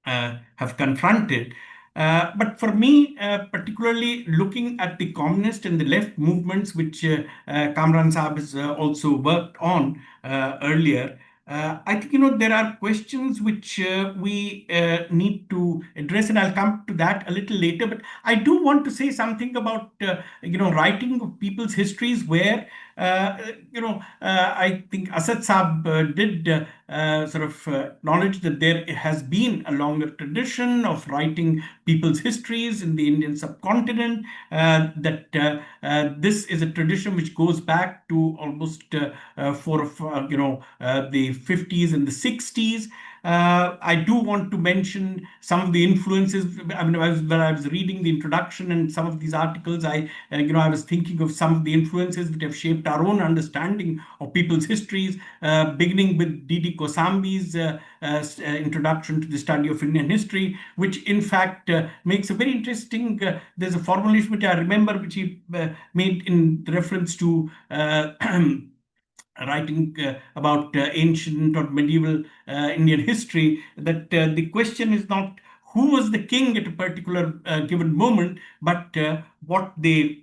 Speaker 6: have confronted. But for me, particularly looking at the communist and the left movements, which Kamran Saab has also worked on earlier, I think, there are questions which we need to address, and I'll come to that a little later. But I do want to say something about, writing of people's histories, where, I think Asad Saab did sort of acknowledge that there has been a longer tradition of writing people's histories in the Indian subcontinent, that this is a tradition which goes back to almost the 50s and the 60s. I do want to mention some of the influences. I mean, when I was reading the introduction and some of these articles, I was thinking of some of the influences that have shaped our own understanding of people's histories, beginning with D.D. Kosambi's introduction to the study of Indian history, which in fact makes a very interesting, there's a formulation which I remember, which he made in reference to writing about ancient or medieval Indian history, that the question is not who was the king at a particular given moment, but what the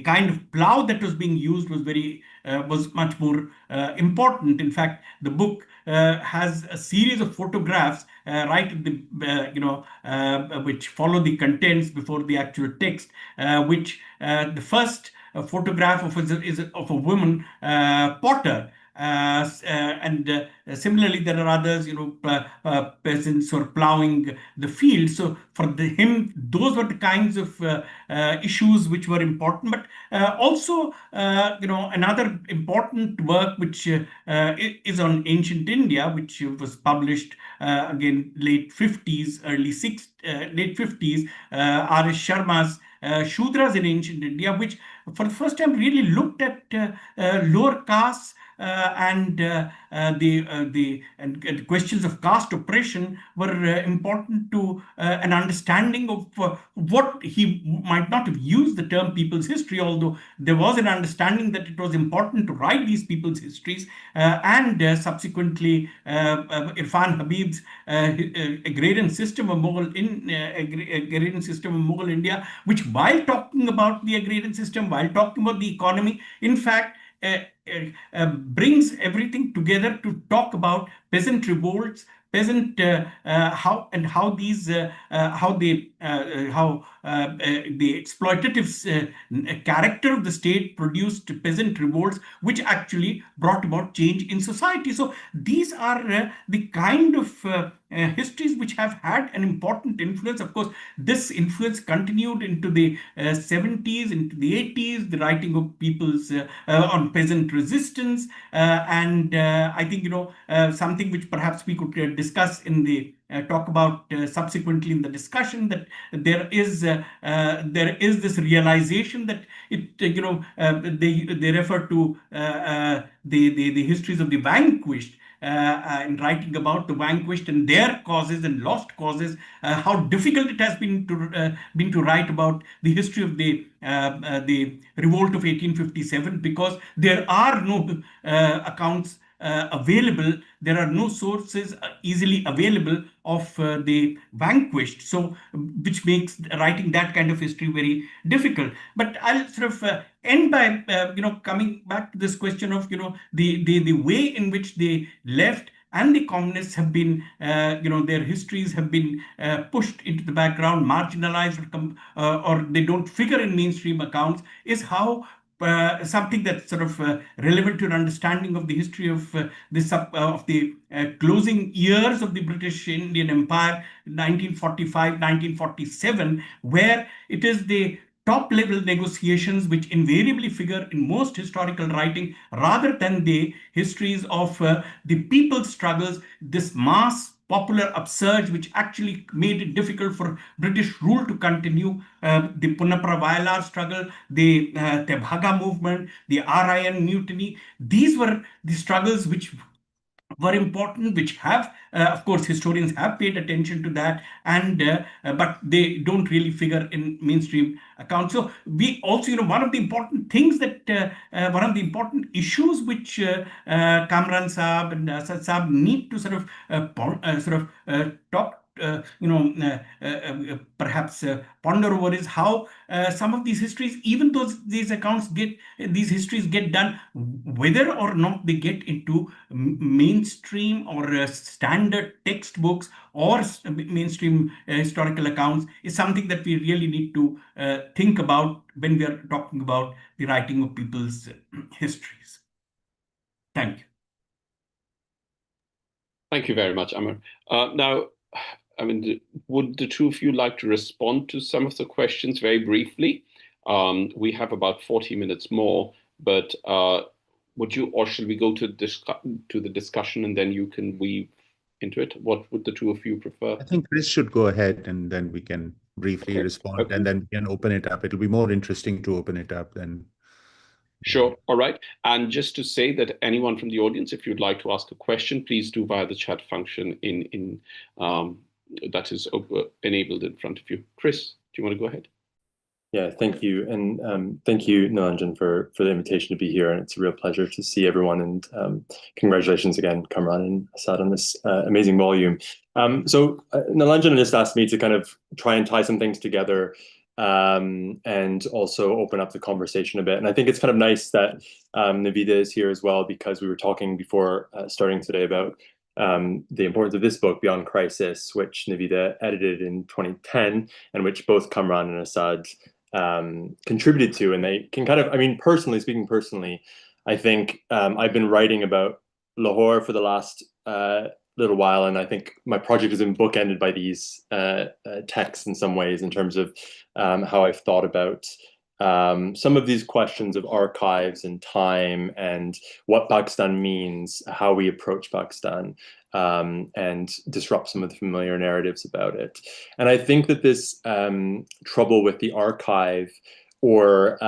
Speaker 6: kind of plow that was being used was much more important. In fact, the book has a series of photographs right at the which follow the contents before the actual text, which the first photograph is of a woman potter. And similarly, there are others, peasants who are plowing the field. So for him, those were the kinds of issues which were important. But also, another important work which is on ancient India, which was published again late 50s, late 50s, R.S. Sharma's Shudras in Ancient India, which for the first time really looked at lower castes and the questions of caste oppression were important to an understanding of what he might not have used the term people's history, although there was an understanding that it was important to write these people's histories, and subsequently Irfan Habib's agrarian system of Mughal India, which, while talking about the agrarian system, while talking about the economy, in fact brings everything together to talk about peasant revolts, peasant how the exploitative character of the state produced peasant revolts, which actually brought about change in society. So these are the kind of histories which have had an important influence. Of course, this influence continued into the 70s, into the 80s, the writing of people's on peasant resistance, and I think something which perhaps we could discuss in the talk about subsequently in the discussion, that there is this realization that they refer to the histories of the vanquished, in writing about the vanquished and their causes and lost causes, how difficult it has been to write about the history of the revolt of 1857, because there are no accounts available. There are no sources easily available of the vanquished, so which makes writing that kind of history very difficult. But I'll sort of end by coming back to this question of the way in which the left and the communists have been their histories have been pushed into the background, marginalized, or they don't figure in mainstream accounts, is how something that's sort of relevant to an understanding of the history of the closing years of the British Indian Empire, 1945, 1947, where it is the top level negotiations which invariably figure in most historical writing, rather than the histories of the people's struggles, this mass popular upsurge which actually made it difficult for British rule to continue, the Punapra Vayalar struggle, the Tebhaga movement, the RIN mutiny. These were the struggles which were important, which have, of course, historians have paid attention to that, and but they don't really figure in mainstream accounts. So we also, one of the important things that, one of the important issues which Kamran Saab and Asad Saab need to sort of talk, perhaps ponder over, is how some of these histories, even though these histories get done, whether or not they get into mainstream or standard textbooks or mainstream historical accounts, is something that we really need to think about when we are talking about the writing of people's histories. Thank you.
Speaker 1: Thank you very much, Amar. Now, I mean, would the two of you like to respond to some of the questions very briefly? We have about 40 minutes more, but would you, or shall we go to the discussion and then you can weave into it? What would the two of you prefer?
Speaker 2: I think Chris should go ahead and then we can briefly respond, and then we can open it up. It'll be more interesting to open it up than.
Speaker 1: Sure. All right. And just to say that anyone from the audience, if you'd like to ask a question, please do via the chat function that is enabled in front of you. Chris, do you want to go ahead?
Speaker 7: Yeah, thank you. And thank you, Nilanjan, for the invitation to be here. And it's a real pleasure to see everyone. And congratulations again, Kamran and Asad, on this amazing volume. So Nilanjan just asked me to kind of try and tie some things together and also open up the conversation a bit. And I think it's kind of nice that Navita is here as well, because we were talking before starting today about the importance of this book, Beyond Crisis, which Navita edited in 2010, and which both Kamran and Asad contributed to. And they can kind of, I mean, speaking personally, I think I've been writing about Lahore for the last little while, and I think my project has been bookended by these texts in some ways, in terms of how I've thought about some of these questions of archives and time and what Pakistan means, how we approach Pakistan, and disrupt some of the familiar narratives about it. And I think that this trouble with the archive, or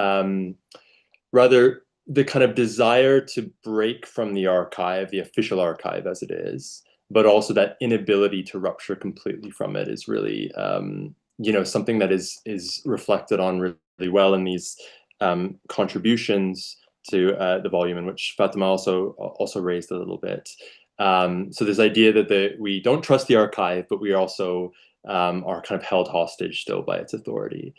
Speaker 7: rather the kind of desire to break from the archive, the official archive as it is, but also that inability to rupture completely from it, is really something that is reflected on really well in these contributions to the volume, in which Fatima also raised a little bit. So this idea that we don't trust the archive, but we also are kind of held hostage still by its authority,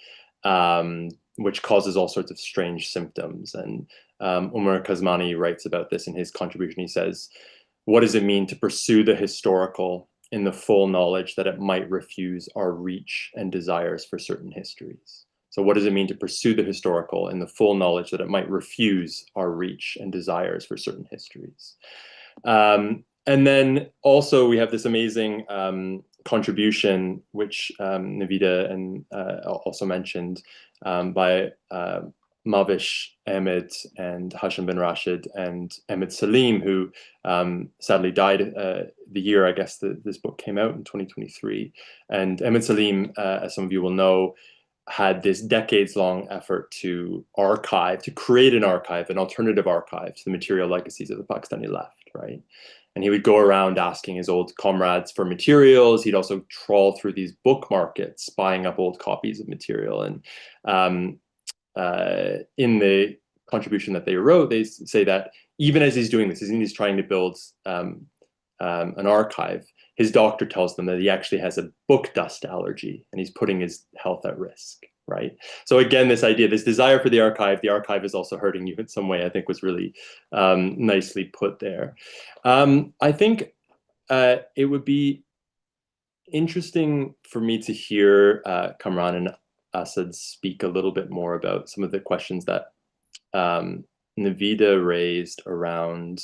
Speaker 7: which causes all sorts of strange symptoms. And Umar Kazmani writes about this in his contribution. He says, what does it mean to pursue the historical in the full knowledge that it might refuse our reach and desires for certain histories? So what does it mean to pursue the historical in the full knowledge that it might refuse our reach and desires for certain histories? And then also we have this amazing contribution, which Navida and also mentioned, by Mavish Ahmed and Hashim bin Rashid and Ahmed Salim, who sadly died the year, I guess, this book came out in 2023. And Ahmed Salim, as some of you will know, had this decades-long effort to create an alternative archive to the material legacies of the Pakistani left, right? And he would go around asking his old comrades for materials. He'd also trawl through these book markets, buying up old copies of material. And in the contribution that they wrote, they say that even as he's doing this, as he's trying to build an archive, his doctor tells them that he actually has a book dust allergy and he's putting his health at risk, right? So again, this idea, this desire for the archive is also hurting you in some way, I think was really nicely put there. I think it would be interesting for me to hear Kamran and Asad speak a little bit more about some of the questions that Navida raised around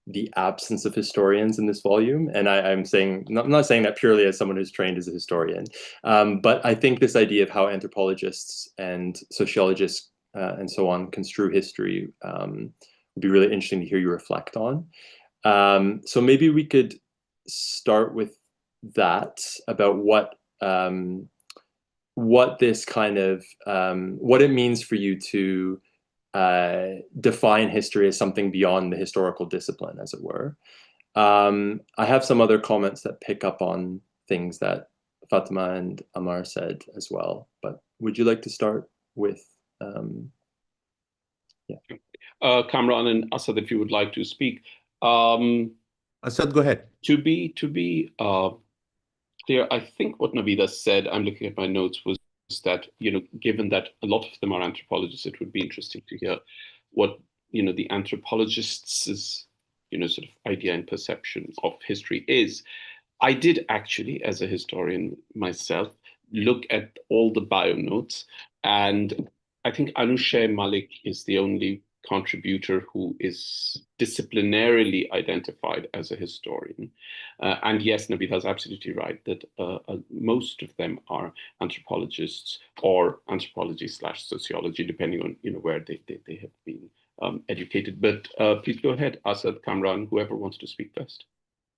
Speaker 7: the absence of historians in this volume. And I'm not saying that purely as someone who's trained as a historian, but I think this idea of how anthropologists and sociologists and so on construe history would be really interesting to hear you reflect on. So maybe we could start with that, about what this kind of, what it means for you to define history as something beyond the historical discipline, as it were. I have some other comments that pick up on things that Fatima and Amar said as well, but would you like to start with,
Speaker 1: Kamran and Asad, if you would like to speak.
Speaker 2: Asad, go ahead.
Speaker 1: To be clear, I think what Navida said, I'm looking at my notes, was that, given that a lot of them are anthropologists, it would be interesting to hear what, the anthropologists' sort of idea and perception of history is. I did actually, as a historian myself, look at all the bio notes, and I think Anushay Malik is the only contributor who is disciplinarily identified as a historian. And yes, Navida is absolutely right that most of them are anthropologists or anthropology/sociology, depending on where they have been educated. But please go ahead, Asad, Kamran, whoever wants to speak first.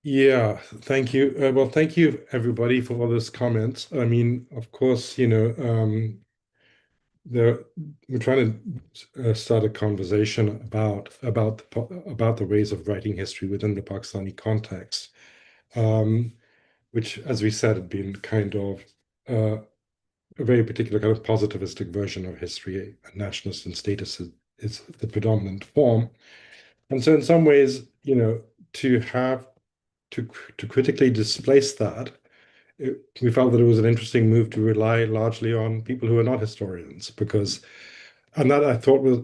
Speaker 3: Yeah, thank you. Well, thank you everybody for all those comments. I mean, of course, we're trying to start a conversation about the ways of writing history within the Pakistani context, which, as we said, had been kind of a very particular kind of positivistic version of history. Nationalist and statist is the predominant form, and so in some ways, to critically displace that, we felt that it was an interesting move to rely largely on people who are not historians, and that I thought was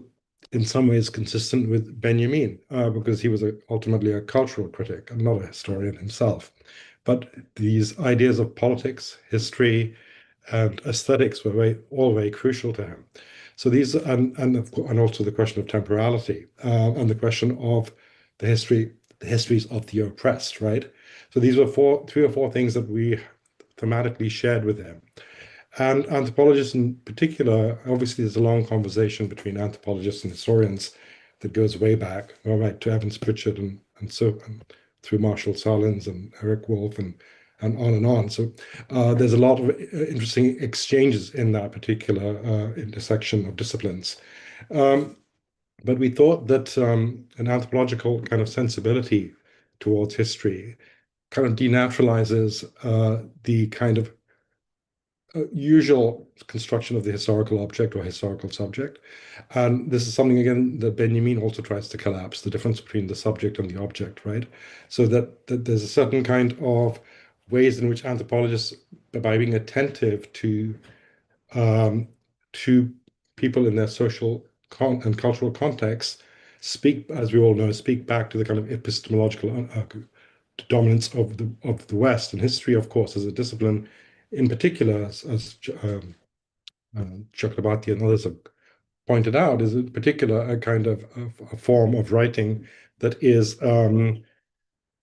Speaker 3: in some ways consistent with Benjamin, because he was ultimately a cultural critic and not a historian himself. But these ideas of politics, history, and aesthetics were all very crucial to him. So these, and also the question of temporality, and the question of the histories of the oppressed, right? So these were three or four things that we thematically shared with him. And anthropologists in particular, obviously there's a long conversation between anthropologists and historians that goes way back, right, to Evans Pritchard and through Marshall Salins and Eric Wolf and on and on. So there's a lot of interesting exchanges in that particular intersection of disciplines. But we thought that an anthropological kind of sensibility towards history kind of denaturalizes the kind of usual construction of the historical object or historical subject. And this is something, again, that Benjamin also tries to collapse, the difference between the subject and the object, right? So that there's a certain kind of ways in which anthropologists, by being attentive to people in their social and cultural contexts speak, as we all know, speak back to the kind of epistemological dominance of the West. And history, of course, as a discipline, in particular, as Chakrabarti and others have pointed out, is in particular a kind of a form of writing that is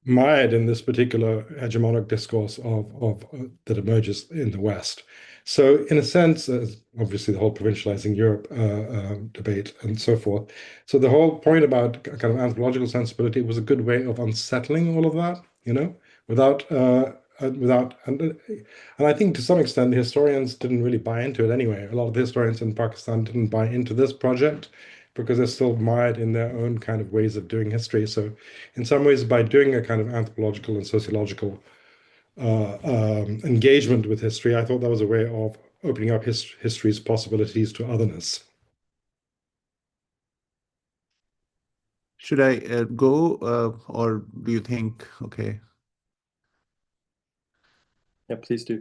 Speaker 3: mired in this particular hegemonic discourse of that emerges in the West. So in a sense, obviously the whole provincializing Europe debate and so forth. So the whole point about kind of anthropological sensibility was a good way of unsettling all of that, without and I think to some extent the historians didn't really buy into it anyway. A lot of the historians in Pakistan didn't buy into this project because they're still mired in their own kind of ways of doing history. So in some ways, by doing a kind of anthropological and sociological engagement with history, I thought that was a way of opening up history's possibilities to otherness.
Speaker 2: Should I go or do you think, okay?
Speaker 7: Yeah, please do.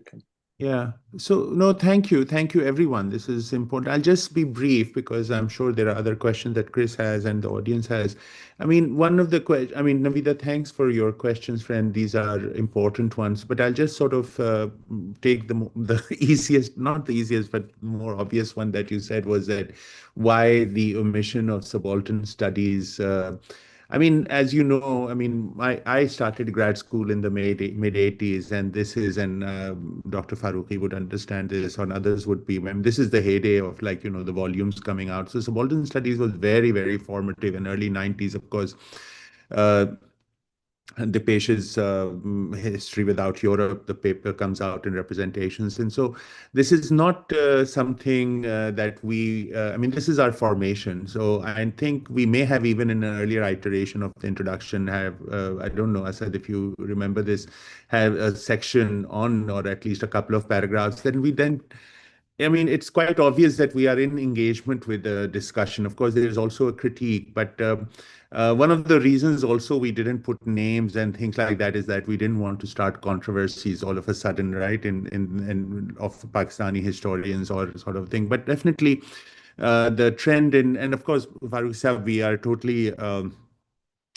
Speaker 2: Yeah. So, no, thank you. Thank you, everyone. This is important. I'll just be brief because I'm sure there are other questions that Chris has and the audience has. I mean, one of the questions, I mean, Navida, thanks for your questions, friend. These are important ones, but I'll just sort of take the easiest, not the easiest, but more obvious one that you said was that why the omission of subaltern studies. I mean, as you know, I mean, I started grad school in the mid 80s, and this is, and Dr. Farooqi would understand this, or others would be, I mean, this is the heyday of like, the volumes coming out. So subaltern studies was very, very formative in early 90s, of course. The Pesha's History Without Europe, the paper comes out in Representations. And so this is not something that we, I mean, this is our formation. So I think we may have even in an earlier iteration of the introduction have, I don't know, Asad, if you remember this, have a section on, or at least a couple of paragraphs that we then, I mean, it's quite obvious that we are in engagement with the discussion. Of course, there is also a critique, but one of the reasons also we didn't put names and things like that is that we didn't want to start controversies all of a sudden, right, in of Pakistani historians or sort of thing. But definitely the trend and of course, Farooq Saab, we are totally,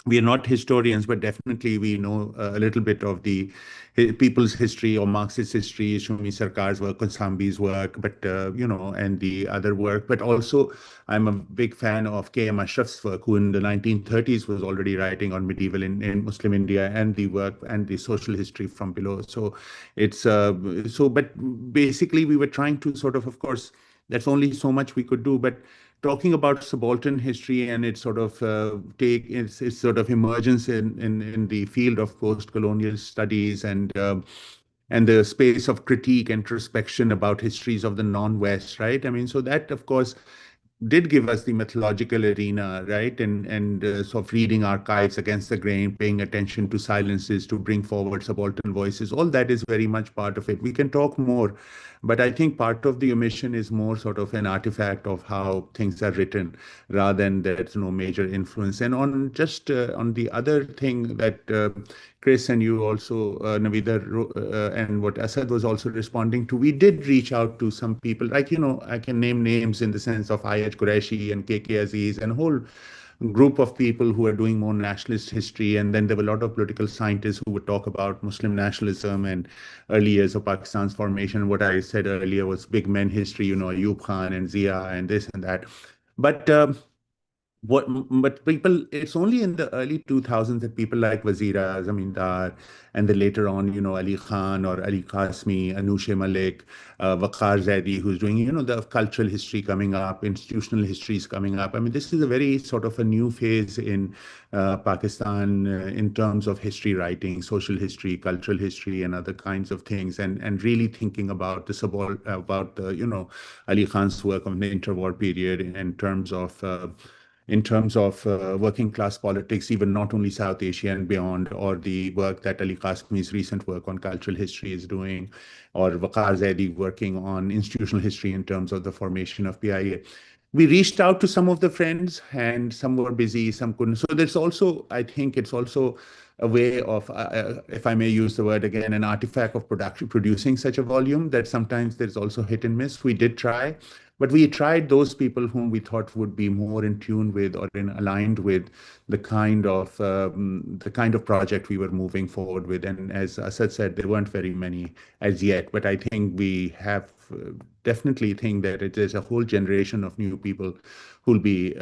Speaker 2: we are not historians, but definitely we know a little bit of the people's history or Marxist history, Shumi Sarkar's work, Konsambi's work, but, and the other work. But also, I'm a big fan of K.M. Ashraf's work, who in the 1930s was already writing on medieval in Muslim India and the work and the social history from below. So it's, but basically we were trying to sort of course, that's only so much we could do, but talking about subaltern history and its sort of its sort of emergence in the field of post-colonial studies and the space of critique, introspection about histories of the non-West, right? I mean, so that, of course, did give us the mythological arena, right? And sort of reading archives against the grain, paying attention to silences to bring forward subaltern voices. All that is very much part of it. We can talk more, but I think part of the omission is more sort of an artifact of how things are written rather than there's no major influence. And on just on the other thing that Chris and you also, Navida, and what Asad was also responding to, we did reach out to some people, like, I can name names in the sense of Ayaj Qureshi and K.K. Aziz and a whole group of people who are doing more nationalist history. And then there were a lot of political scientists who would talk about Muslim nationalism and early years of Pakistan's formation. What I said earlier was big men history, Ayub Khan and Zia and this and that. But but people, it's only in the early 2000s that people like Wazira, Zamindar, and then later on, Ali Khan or Ali Qasmi, Anushe Malik, Waqar Zaidi, who's doing, the cultural history coming up, institutional histories coming up. I mean, this is a very sort of a new phase in Pakistan in terms of history writing, social history, cultural history, and other kinds of things, and really thinking about Ali Khan's work of the interwar period in terms of working class politics, even not only South Asia and beyond, or the work that Ali Qasmi's recent work on cultural history is doing, or Waqar Zaidi working on institutional history in terms of the formation of PIA. We reached out to some of the friends and some were busy, some couldn't. So there's also, I think it's also a way of, if I may use the word again, an artifact of producing such a volume that sometimes there's also hit and miss. We did try. But we tried those people whom we thought would be more in tune with or aligned with the kind of project we were moving forward with. And as Asad said, there weren't very many as yet. But I think we have definitely think that it is a whole generation of new people who'll be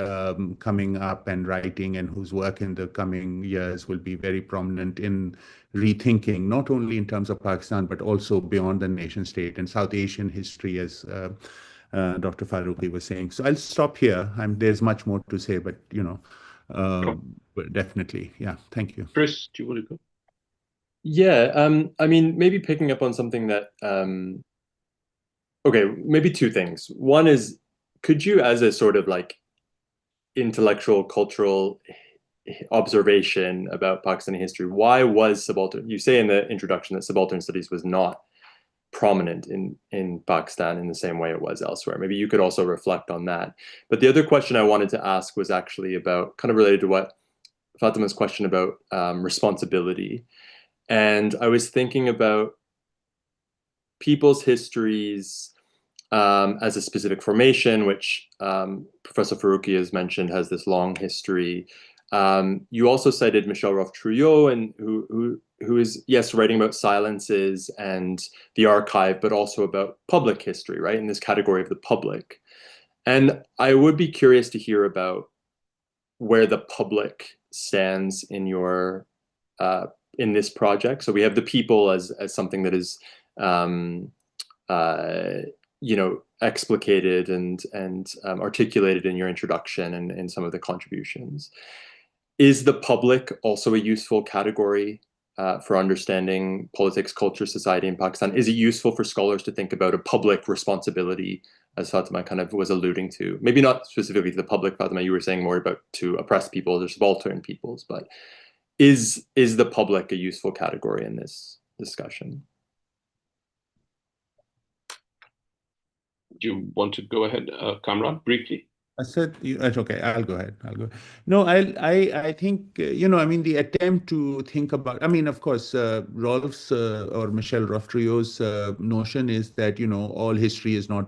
Speaker 2: coming up and writing, and whose work in the coming years will be very prominent in rethinking, not only in terms of Pakistan, but also beyond the nation state and South Asian history, as Dr. Farooqi was saying. So I'll stop here. There's much more to say, but but definitely, yeah. Thank you.
Speaker 1: Chris, do you want to go?
Speaker 7: Yeah, I mean, maybe picking up on something that, okay, maybe two things. One is, could you, as a sort of like intellectual, cultural observation about Pakistani history, why was subaltern? You say in the introduction that subaltern studies was not prominent in Pakistan in the same way it was elsewhere. Maybe you could also reflect on that. But the other question I wanted to ask was actually about, kind of related to what Fatima's question about responsibility. And I was thinking about people's histories as a specific formation, which Professor Farooqi has mentioned has this long history. You also cited Michel Roth-Trouillot, and who is, yes, writing about silences and the archive, but also about public history, right, in this category of the public. And I would be curious to hear about where the public stands in your in this project. So we have the people as something that is you know, explicated and articulated in your introduction and in some of the contributions. Is the public also a useful category for understanding politics, culture, society in Pakistan? Is it useful for scholars to think about a public responsibility, as Fatima kind of was alluding to? Maybe not specifically to the public, Fatima, you were saying more about to oppressed peoples or subaltern peoples, but is the public a useful category in this discussion?
Speaker 1: Do you want to go ahead, Kamran, briefly?
Speaker 2: I said, okay, I'll go ahead. No, I think, you know, I mean, the attempt to think about, I mean, of course, Rolf's or Michel Roth-Trouillot's notion is that, you know, all history is not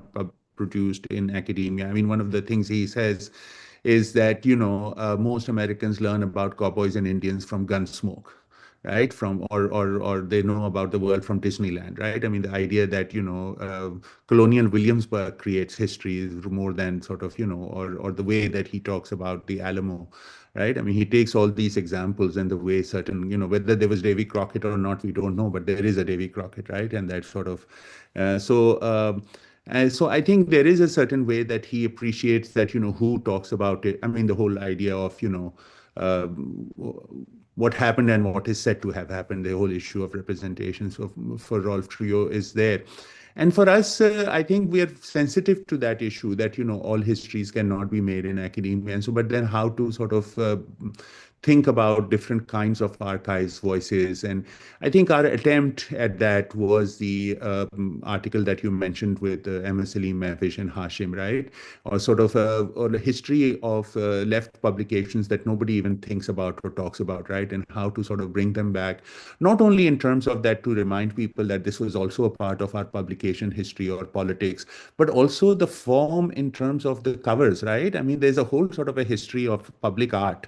Speaker 2: produced in academia. I mean, one of the things he says is that, you know, most Americans learn about cowboys and Indians from Gunsmoke, right? From or they know about the world from Disneyland, right? I mean, the idea that, you know, Colonial Williamsburg creates history is more than sort of, you know, or the way that he talks about the Alamo, right? I mean, he takes all these examples and the way certain, you know, whether there was Davy Crockett or not, we don't know, but there is a Davy Crockett, right? And that sort of, and so I think there is a certain way that he appreciates that, you know, who talks about it. I mean, the whole idea of, you know, what happened and what is said to have happened, the whole issue of representation. So for Rolf Trouillot is there. And for us, I think we are sensitive to that issue that, you know, all histories cannot be made in academia. And so, but then how to sort of think about different kinds of archives, voices. And I think our attempt at that was the article that you mentioned with Ahmed Salim Mehwish and Hashim, right? Or sort of or a history of left publications that nobody even thinks about or talks about, right? And how to sort of bring them back, not only in terms of that to remind people that this was also a part of our publication history or politics, but also the form in terms of the covers, right? I mean, there's a whole sort of a history of public art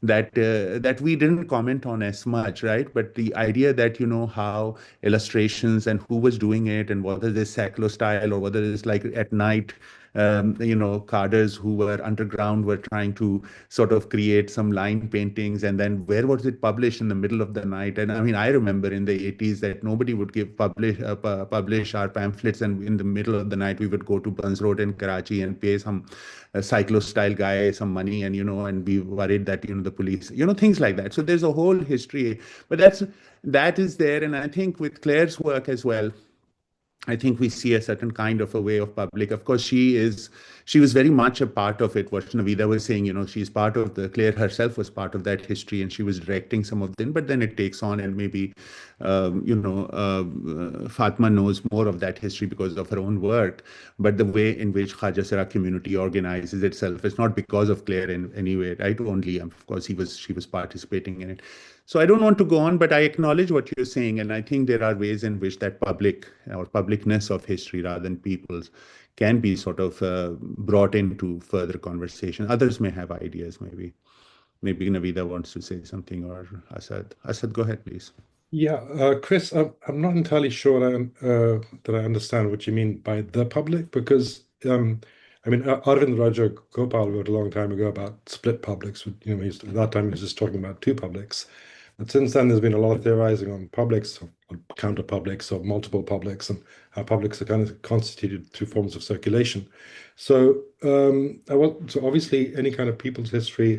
Speaker 2: that we didn't comment on as much, right? But the idea that, you know, how illustrations and who was doing it and whether it's Sackler style or whether it's like at night, you know, carders who were underground were trying to sort of create some line paintings, and then where was it published in the middle of the night? And I mean, I remember in the 80s that nobody would publish our pamphlets, and in the middle of the night we would go to Buns Road in Karachi and pay some cyclo-style guy some money, and, you know, and be worried that, you know, the police, you know, things like that. So there's a whole history, but that is there. And I think with Claire's work as well, I think we see a certain kind of a way of public. Of course, she was very much a part of it. What Navida was saying, you know, she's part of Claire herself was part of that history, and she was directing some of them, but then it takes on, and maybe, you know, Fatima knows more of that history because of her own work, but the way in which Khaja Sara community organizes itself is not because of Claire in any way, right? Only, of course, she was participating in it. So I don't want to go on, but I acknowledge what you're saying. And I think there are ways in which that public or publicness of history rather than people's can be sort of brought into further conversation. Others may have ideas, maybe. Maybe Navida wants to say something, or Asad. Asad, go ahead, please.
Speaker 3: Yeah, Chris, I'm not entirely sure that I understand what you mean by the public, because I mean, Arvind Raja Gopal wrote a long time ago about split publics. At that time he was just talking about two publics. But since then, there's been a lot of theorizing on publics, or counter publics, or multiple publics, and how publics are kind of constituted through forms of circulation. So, so obviously, any kind of people's history,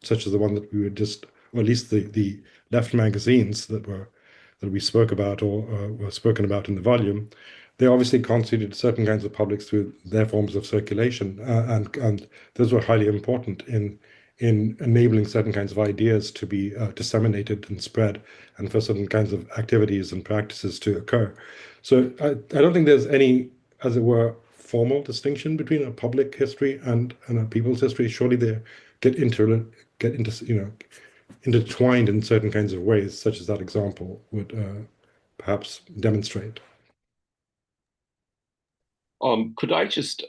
Speaker 3: such as the one that we were just, or at least the left magazines that we spoke about, or were spoken about in the volume, they obviously constituted certain kinds of publics through their forms of circulation, and those were highly important in enabling certain kinds of ideas to be disseminated and spread, and for certain kinds of activities and practices to occur. So I don't think there's any, as it were, formal distinction between a public history and a people's history. Surely they get into intertwined in certain kinds of ways, such as that example would perhaps demonstrate.
Speaker 1: Could I just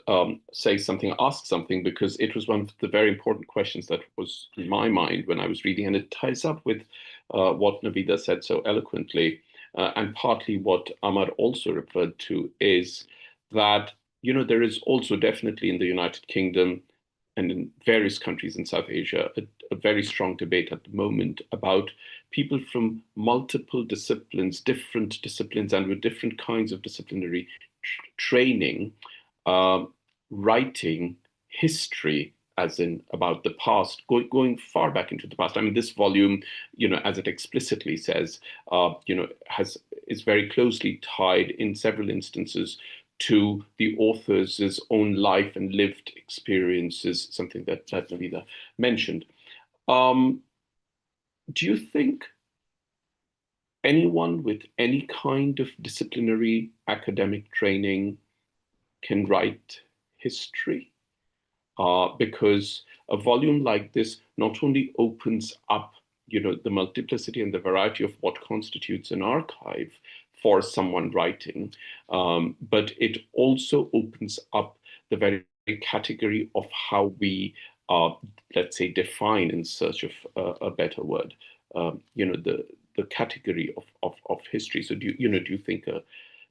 Speaker 1: say something, ask something, because it was one of the very important questions that was in my mind when I was reading, and it ties up with what Navida said so eloquently, and partly what Ahmad also referred to, is that, there is also definitely in the United Kingdom and in various countries in South Asia, a very strong debate at the moment about people from multiple disciplines, different disciplines, and with different kinds of disciplinary training, writing history, as in about the past, going far back into the past. I mean, this volume, as it explicitly says, is very closely tied in several instances to the author's own life and lived experiences, something that Navida mentioned. Do you think anyone with any kind of disciplinary academic training can write history? Because a volume like this not only opens up, the multiplicity and the variety of what constitutes an archive for someone writing, but it also opens up the very category of how we, let's say, define, in search of a better word, the category of history. So do you think a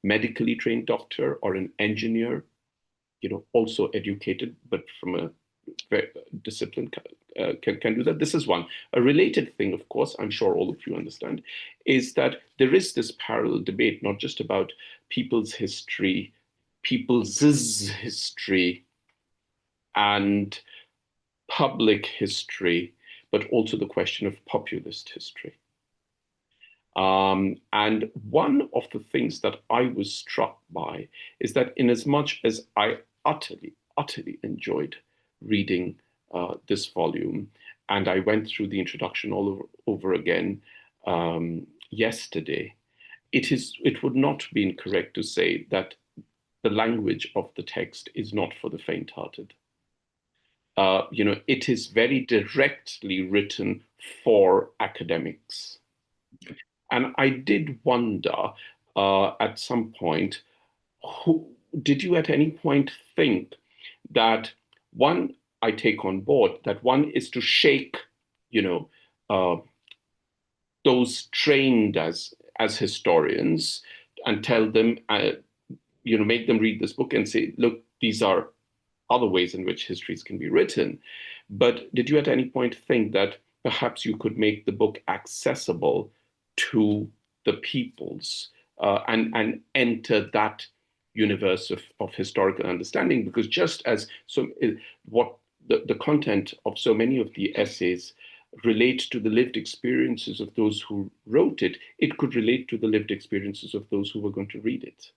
Speaker 1: medically trained doctor or an engineer, also educated but from a discipline, can do that? This is one. A related thing, of course, I'm sure all of you understand, is that there is this parallel debate, not just about people's history, people's history, and public history, but also the question of populist history. And one of the things that I was struck by is that, in as much as I utterly enjoyed reading this volume, and I went through the introduction all over again yesterday, it would not be incorrect to say that the language of the text is not for the faint-hearted. It is very directly written for academics. And I did wonder at some point, did you at any point think that, one, I take on board that one is to shake, those trained as historians and tell them, make them read this book and say, look, these are other ways in which histories can be written. But did you at any point think that perhaps you could make the book accessible to the peoples and enter that universe of historical understanding? Because just as what the content of so many of the essays relate to the lived experiences of those who wrote it, it could relate to the lived experiences of those who were going to read it.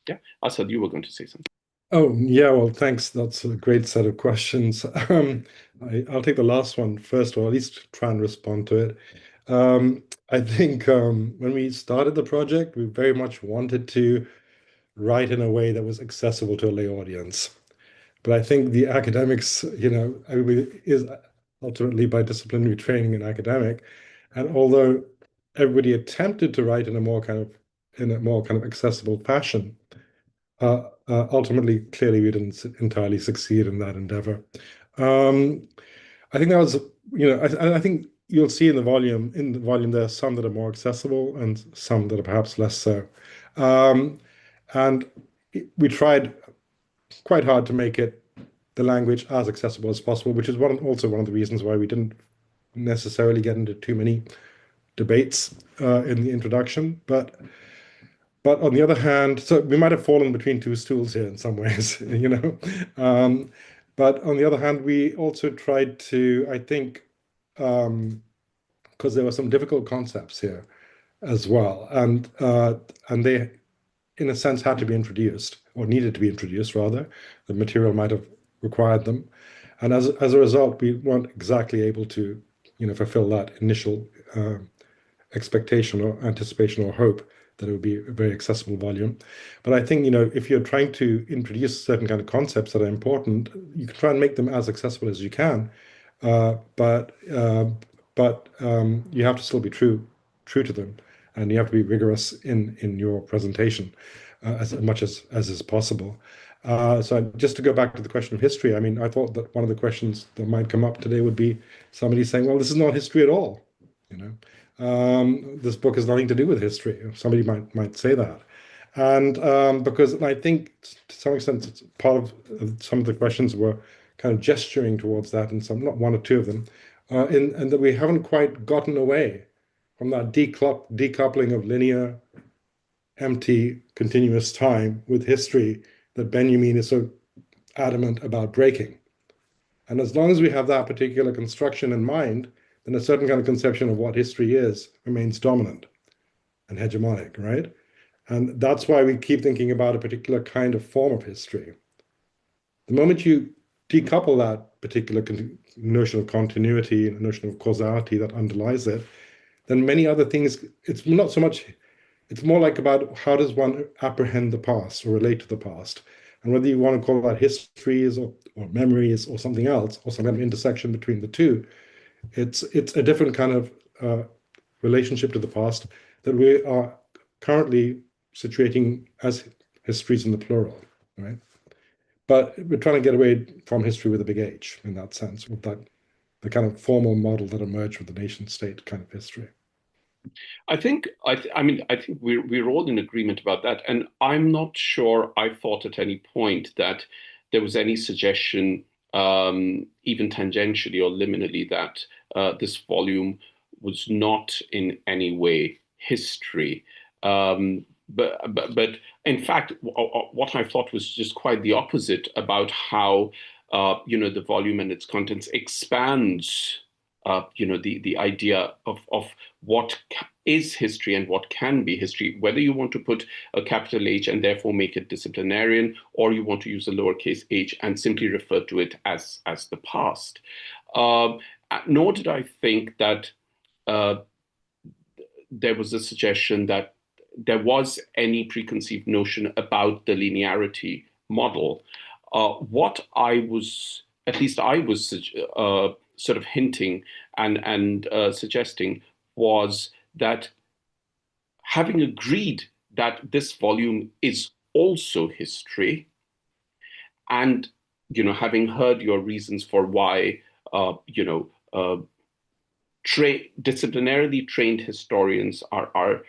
Speaker 1: Yeah, Asad, you were going to say something.
Speaker 3: Oh, yeah, well, thanks. That's a great set of questions. I'll take the last one first, or at least try and respond to it. I think when we started the project, we very much wanted to write in a way that was accessible to a lay audience. But I think the academics, everybody is ultimately by disciplinary training an academic. And although everybody attempted to write in a more kind of accessible fashion, Ultimately, clearly, we didn't entirely succeed in that endeavor. I think that was, I think you'll see in the volume, there are some that are more accessible and some that are perhaps less so. And we tried quite hard to make it the language as accessible as possible, which is also one of the reasons why we didn't necessarily get into too many debates in the introduction. But on the other hand, so we might have fallen between two stools here in some ways, But on the other hand, we also tried to, I think, because there were some difficult concepts here as well, and they, in a sense, had to be introduced, or needed to be introduced, rather. The material might have required them. And as a result, we weren't exactly able to, fulfill that initial expectation or anticipation or hope that it would be a very accessible volume. But I think, if you're trying to introduce certain kind of concepts that are important, you can try and make them as accessible as you can. But you have to still be true to them, and you have to be rigorous in your presentation as much as is possible. So just to go back to the question of history, I mean, I thought that one of the questions that might come up today would be somebody saying, well, this is not history at all. This book has nothing to do with history. Somebody might say that. And because I think to some extent, it's part of some of the questions were kind of gesturing towards that, and some, not one or two of them, and that we haven't quite gotten away from that decoupling of linear, empty, continuous time with history that Benjamin is so adamant about breaking. And as long as we have that particular construction in mind, then a certain kind of conception of what history is remains dominant and hegemonic, right? And that's why we keep thinking about a particular kind of form of history. The moment you decouple that particular notion of continuity and notion of causality that underlies it, then many other things, it's not so much, it's more like about how does one apprehend the past or relate to the past. And whether you want to call that histories or memories or something else, or some kind of intersection between the two, it's a different kind of relationship to the past that we are currently situating as histories in the plural, right? But we're trying to get away from history with a big H in that sense, with that the kind of formal model that emerged with the nation state kind of history.
Speaker 1: I think we're all in agreement about that, and I'm not sure I thought at any point that there was any suggestion, even tangentially or liminally, that this volume was not in any way history. But in fact, what I thought was just quite the opposite about how the volume and its contents expands the idea of what is history and what can be history, whether you want to put a capital H and therefore make it disciplinarian, or you want to use a lowercase h and simply refer to it as the past. Nor did I think that there was a suggestion that there was any preconceived notion about the linearity model. What I was sort of hinting and suggesting was that, having agreed that this volume is also history, and having heard your reasons for why disciplinarily trained historians are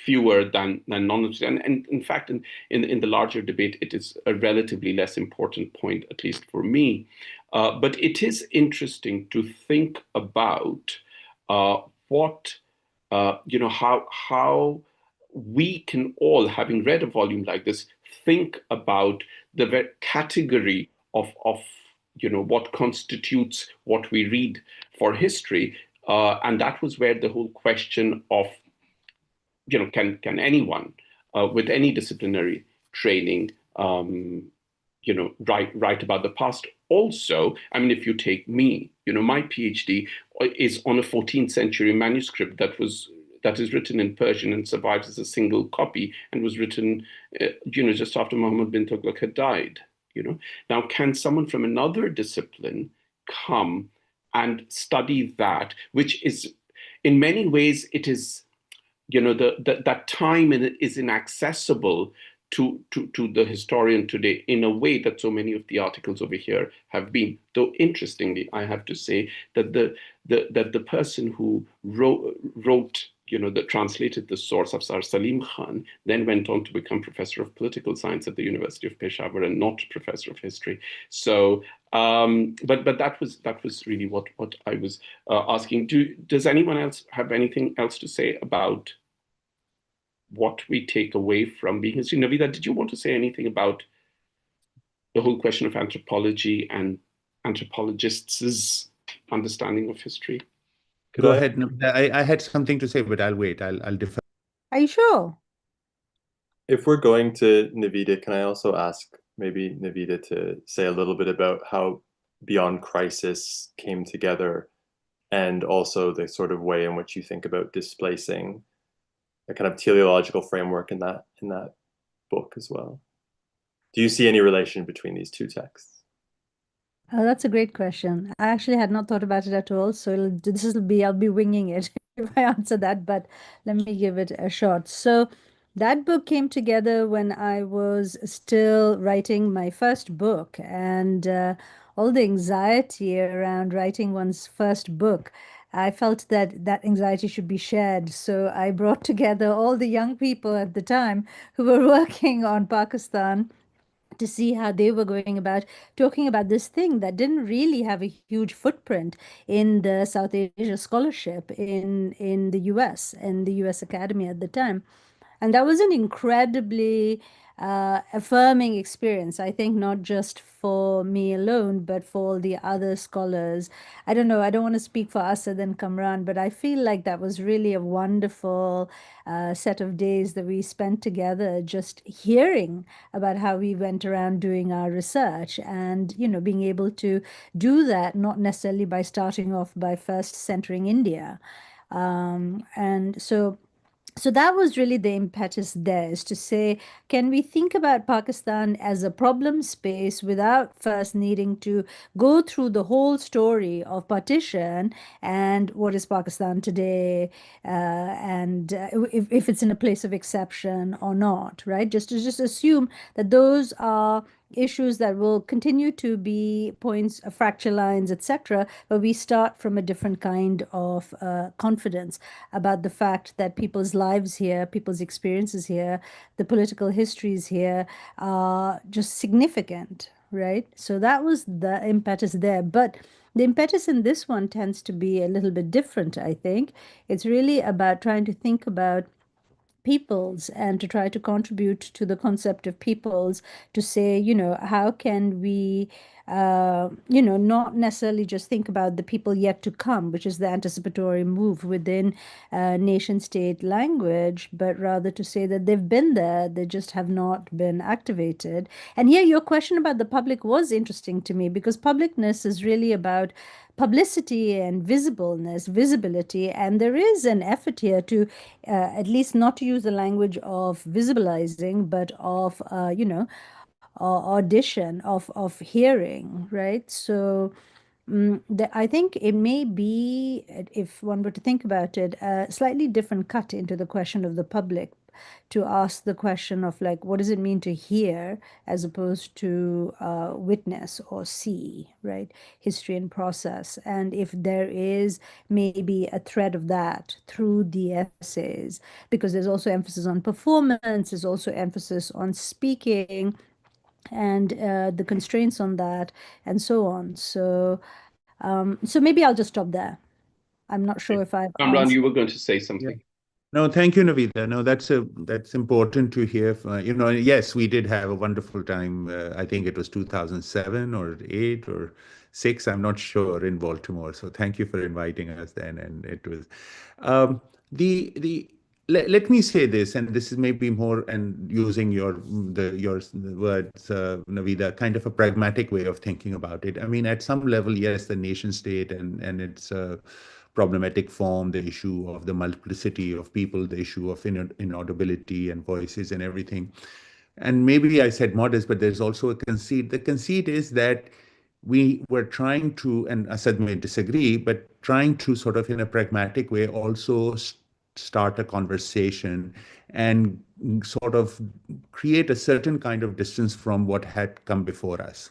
Speaker 1: fewer than non, and in fact, in the larger debate, it is a relatively less important point, at least for me. But it is interesting to think about how we can all, having read a volume like this, think about the category of what constitutes what we read for history, and that was where the whole question of can anyone with any disciplinary training write about the past. Also, I mean, if you take me, my PhD is on a 14th century manuscript that is written in Persian and survives as a single copy, and was written just after Muhammad bin Tughlaq had died. Now, can someone from another discipline come and study that, which is, in many ways, it is that time is inaccessible to the historian today in a way that so many of the articles over here have been. Though interestingly, I have to say that the person who wrote that translated the source, Afsar Salim Khan, then went on to become professor of political science at the University of Peshawar and not professor of history. So, but that was really what I was asking. Does anyone else have anything else to say about what we take away from being history? Navida, did you want to say anything about the whole question of anthropology and anthropologists' understanding of history?
Speaker 2: Go ahead, Navida. I had something to say, but I'll wait. I'll defer.
Speaker 4: Are you sure?
Speaker 7: If we're going to Navida, can I also ask maybe Navida to say a little bit about how Beyond Crisis came together, and also the sort of way in which you think about displacing a kind of teleological framework in that book as well? Do you see any relation between these two texts?
Speaker 4: Oh, that's a great question. I actually had not thought about it at all. So I'll be winging it if I answer that, but let me give it a shot. So that book came together when I was still writing my first book, and all the anxiety around writing one's first book. I felt that anxiety should be shared. So I brought together all the young people at the time who were working on Pakistan to see how they were going about talking about this thing that didn't really have a huge footprint in the South Asia scholarship in the US and the US Academy at the time. And that was an incredibly affirming experience, I think, not just for me alone, but for all the other scholars. I don't know, I don't want to speak for Asad and Kamran, but I feel like that was really a wonderful set of days that we spent together just hearing about how we went around doing our research and, being able to do that, not necessarily by starting off by first centering India. And so that was really the impetus there, is to say, can we think about Pakistan as a problem space without first needing to go through the whole story of partition and what is Pakistan today, and if it's in a place of exception or not, right? Just assume that those are issues that will continue to be points, fracture lines, etc., but we start from a different kind of confidence about the fact that people's lives here, people's experiences here, the political histories here are just significant, right? So that was the impetus there. But the impetus in this one tends to be a little bit different, I think. It's really about trying to think about peoples and to try to contribute to the concept of peoples, to say, how can we, not necessarily just think about the people yet to come, which is the anticipatory move within nation state language, but rather to say that they've been there, they just have not been activated. And here, your question about the public was interesting to me, because publicness is really about publicity and visibility, and there is an effort here to at least not to use the language of visibilizing, but of audition, of hearing, right? So I think it may be, if one were to think about it, a slightly different cut into the question of the public, to ask the question of, like, what does it mean to hear as opposed to witness or see, right? History and process. And if there is maybe a thread of that through the essays, because there's also emphasis on performance, there's also emphasis on speaking, and the constraints on that, and so on. So maybe I'll just stop there. I'm not sure if I've
Speaker 1: Kamran, you were going to say something.
Speaker 2: Yeah. No, thank you, Navida. No, that's important to hear. Yes, we did have a wonderful time. I think it was 2007 or 8 or 6. I'm not sure, in Baltimore. So thank you for inviting us then. And it was let me say this, and this is maybe more, and using your words, Navida, kind of a pragmatic way of thinking about it. I mean, at some level, yes, the nation state and its problematic form, the issue of the multiplicity of people, the issue of inaudibility and voices and everything. And maybe I said modest, but there's also a conceit. The conceit is that we were trying to, and Asad may disagree, but trying to sort of in a pragmatic way also start a conversation and sort of create a certain kind of distance from what had come before us,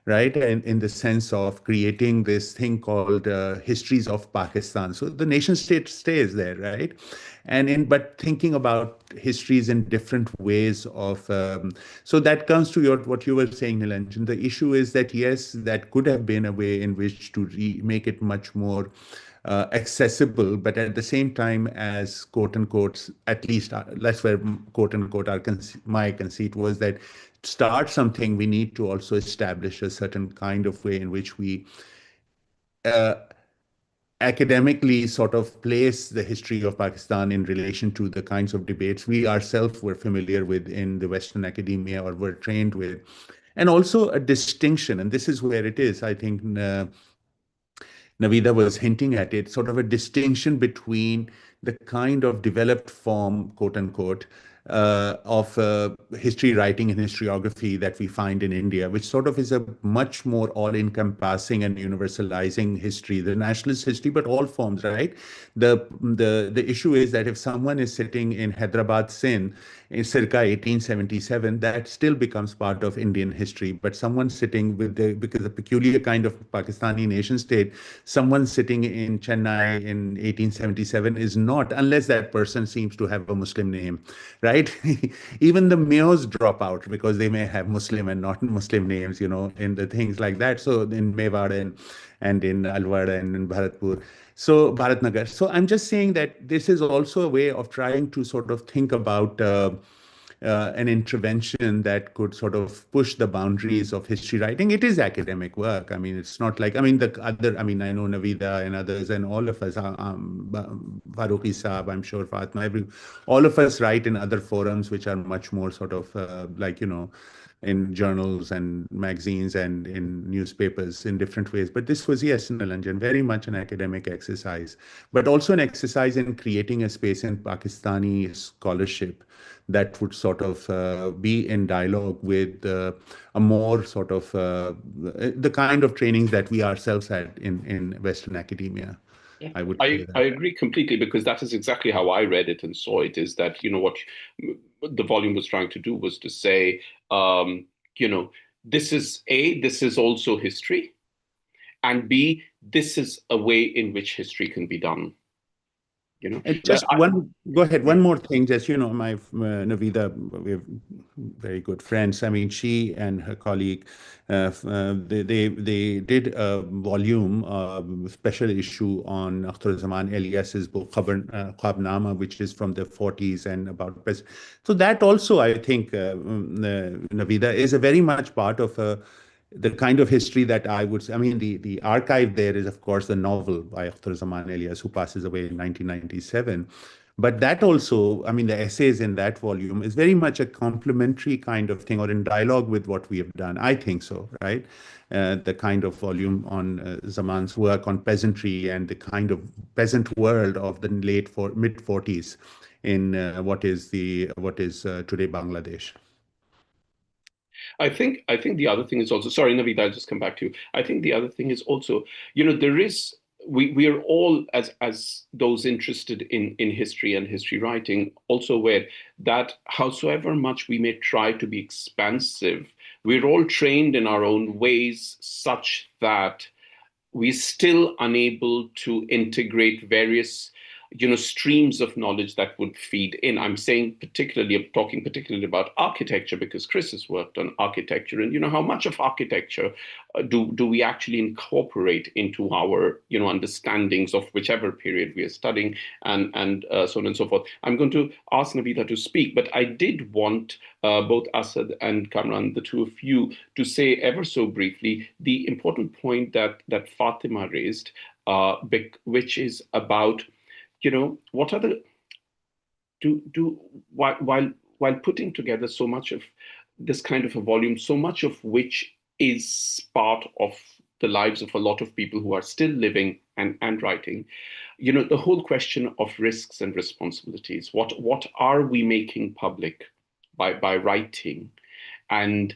Speaker 2: right? And in the sense of creating this thing called histories of Pakistan. So the nation state stays there, right? But thinking about histories in different ways of so that comes to what you were saying, Nilanjan. The issue is that yes, that could have been a way in which to make it much more accessible, but at the same time as quote unquote, at least that's where quote unquote my conceit was that start something, we need to also establish a certain kind of way in which we academically sort of place the history of Pakistan in relation to the kinds of debates we ourselves were familiar with in the Western academia or were trained with. And also a distinction, and this is where it is, I think Navida was hinting at it, sort of a distinction between the kind of developed form, quote unquote, of history writing and historiography that we find in India, which sort of is a much more all-encompassing and universalizing history, the nationalist history, but all forms, right? The issue is that if someone is sitting in Hyderabad, Sindh, in circa 1877, that still becomes part of Indian history. But someone sitting because the peculiar kind of Pakistani nation state, someone sitting in Chennai in 1877 is not, unless that person seems to have a Muslim name, right? Even the mayors drop out because they may have Muslim and not Muslim names, in the things like that. So in Mewar and in Alwar and in Bharatpur. So Bharatnagar. So I'm just saying that this is also a way of trying to sort of think about an intervention that could sort of push the boundaries of history writing. It is academic work. I mean, it's not like, I know Navida and others and all of us, Faruqi Saab, I'm sure, Fatima, all of us write in other forums which are much more sort of in journals and magazines and in newspapers in different ways. But this was, yes, Nilanjan, very much an academic exercise, but also an exercise in creating a space in Pakistani scholarship that would sort of be in dialogue with a more sort of the kind of trainings that we ourselves had in Western academia.
Speaker 1: Yeah.
Speaker 2: I would say that.
Speaker 1: I agree completely, because that is exactly how I read it and saw it, is that, what the volume was trying to do was to say, this is also history, and B, this is a way in which history can be done.
Speaker 2: And just go ahead, one more thing, just, my Navida, we're very good friends. I mean, she and her colleague, they did a volume, special issue on Akhtar Zaman Elias's book, Khwabnama, which is from the 40s and about present. So that also, I think, Navida, is a very much part of the kind of history that I would say. I mean, the archive there is, of course, the novel by Akhtar Zaman Elias, who passes away in 1997. But that also, I mean, the essays in that volume is very much a complementary kind of thing, or in dialogue with what we have done. I think so, right? The kind of volume on Zaman's work on peasantry and the kind of peasant world of the mid 40s in what is today Bangladesh.
Speaker 1: I think the other thing is also, sorry, Naveed, I'll just come back to you. I think the other thing is also, there is, we are all, as those interested in history and history writing, also aware that howsoever much we may try to be expansive, we're all trained in our own ways such that we're still unable to integrate various streams of knowledge that would feed in. I'm talking particularly about architecture, because Chris has worked on architecture, and how much of architecture do we actually incorporate into our understandings of whichever period we are studying, and so on and so forth. I'm going to ask Navita to speak, but I did want both Asad and Kamran, the two of you, to say ever so briefly the important point that Fatima raised, which is about what are the while putting together so much of this kind of a volume, so much of which is part of the lives of a lot of people who are still living and writing, the whole question of risks and responsibilities. What are we making public by writing, and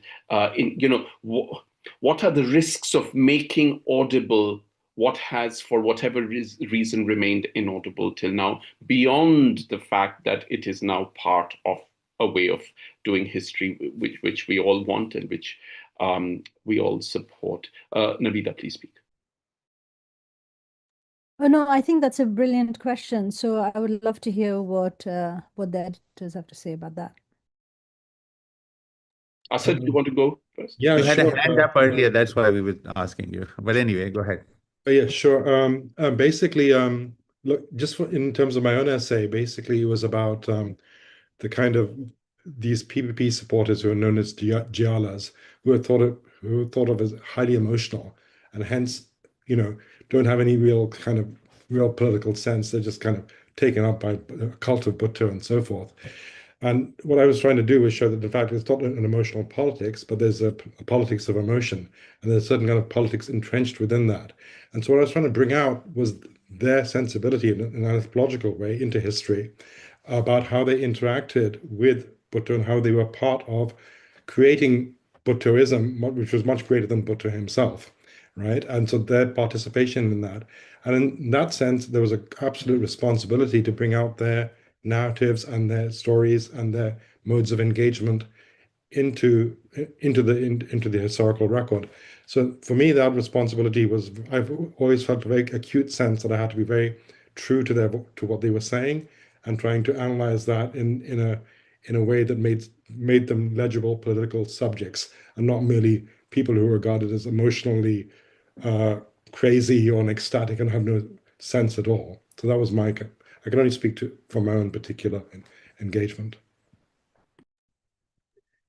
Speaker 1: what are the risks of making audible what has, for whatever reason, remained inaudible till now, beyond the fact that it is now part of a way of doing history, which we all want and which we all support. Navida, please speak.
Speaker 4: Oh, no, I think that's a brilliant question. So I would love to hear what the editors have to say about that.
Speaker 1: Asad, do you want to go first?
Speaker 3: Yeah,
Speaker 2: You had
Speaker 3: sure.
Speaker 2: a hand up earlier, that's why we were asking you. But anyway, go ahead.
Speaker 3: Yeah, sure. Basically, look, just in terms of my own essay, basically it was about the kind of these PPP supporters who are known as Gialas, who are thought of as highly emotional, and hence, don't have any real political sense. They're just kind of taken up by a cult of Bhutto and so forth. And what I was trying to do was show that, in fact, it's not an emotional politics, but there's a politics of emotion, and there's a certain kind of politics entrenched within that. And so what I was trying to bring out was their sensibility in an anthropological way into history about how they interacted with Bhutto and how they were part of creating Bhuttoism, which was much greater than Bhutto himself, right? And so their participation in that. And in that sense, there was an absolute responsibility to bring out their narratives and their stories and their modes of engagement into the historical record. So for me, that responsibility was, I've always felt a very acute sense that I had to be very true to what they were saying and trying to analyze that in a way that made them legible political subjects and not merely people who are regarded as emotionally crazy or ecstatic and have no sense at all. So that was I can only speak from my own particular engagement.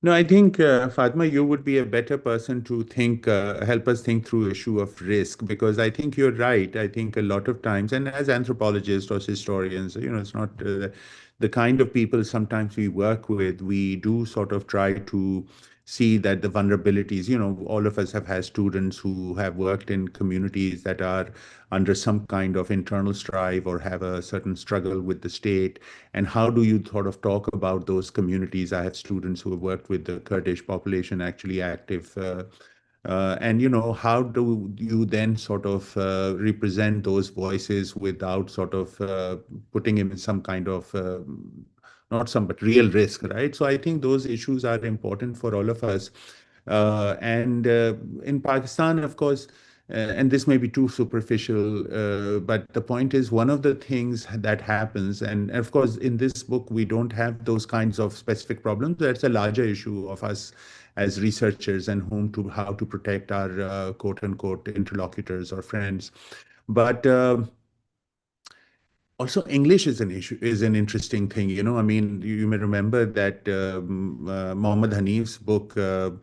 Speaker 2: No, I think, Fatima, you would be a better person to help us think through issue of risk, because I think you're right. I think a lot of times, and as anthropologists or historians, it's not the kind of people sometimes we work with, we do sort of try to see that the vulnerabilities, all of us have had students who have worked in communities that are under some kind of internal strife or have a certain struggle with the state. And how do you sort of talk about those communities? I have students who have worked with the Kurdish population, actually active. And, how do you then sort of represent those voices without sort of putting him in some kind of not some, but real risk, right? So I think those issues are important for all of us. And in Pakistan, of course, and this may be too superficial, but the point is, one of the things that happens, and of course, in this book, we don't have those kinds of specific problems. That's a larger issue of us as researchers and how to protect our quote unquote interlocutors or friends. But also, English is an interesting thing. I mean, you may remember that Mohammed Hanif's book, the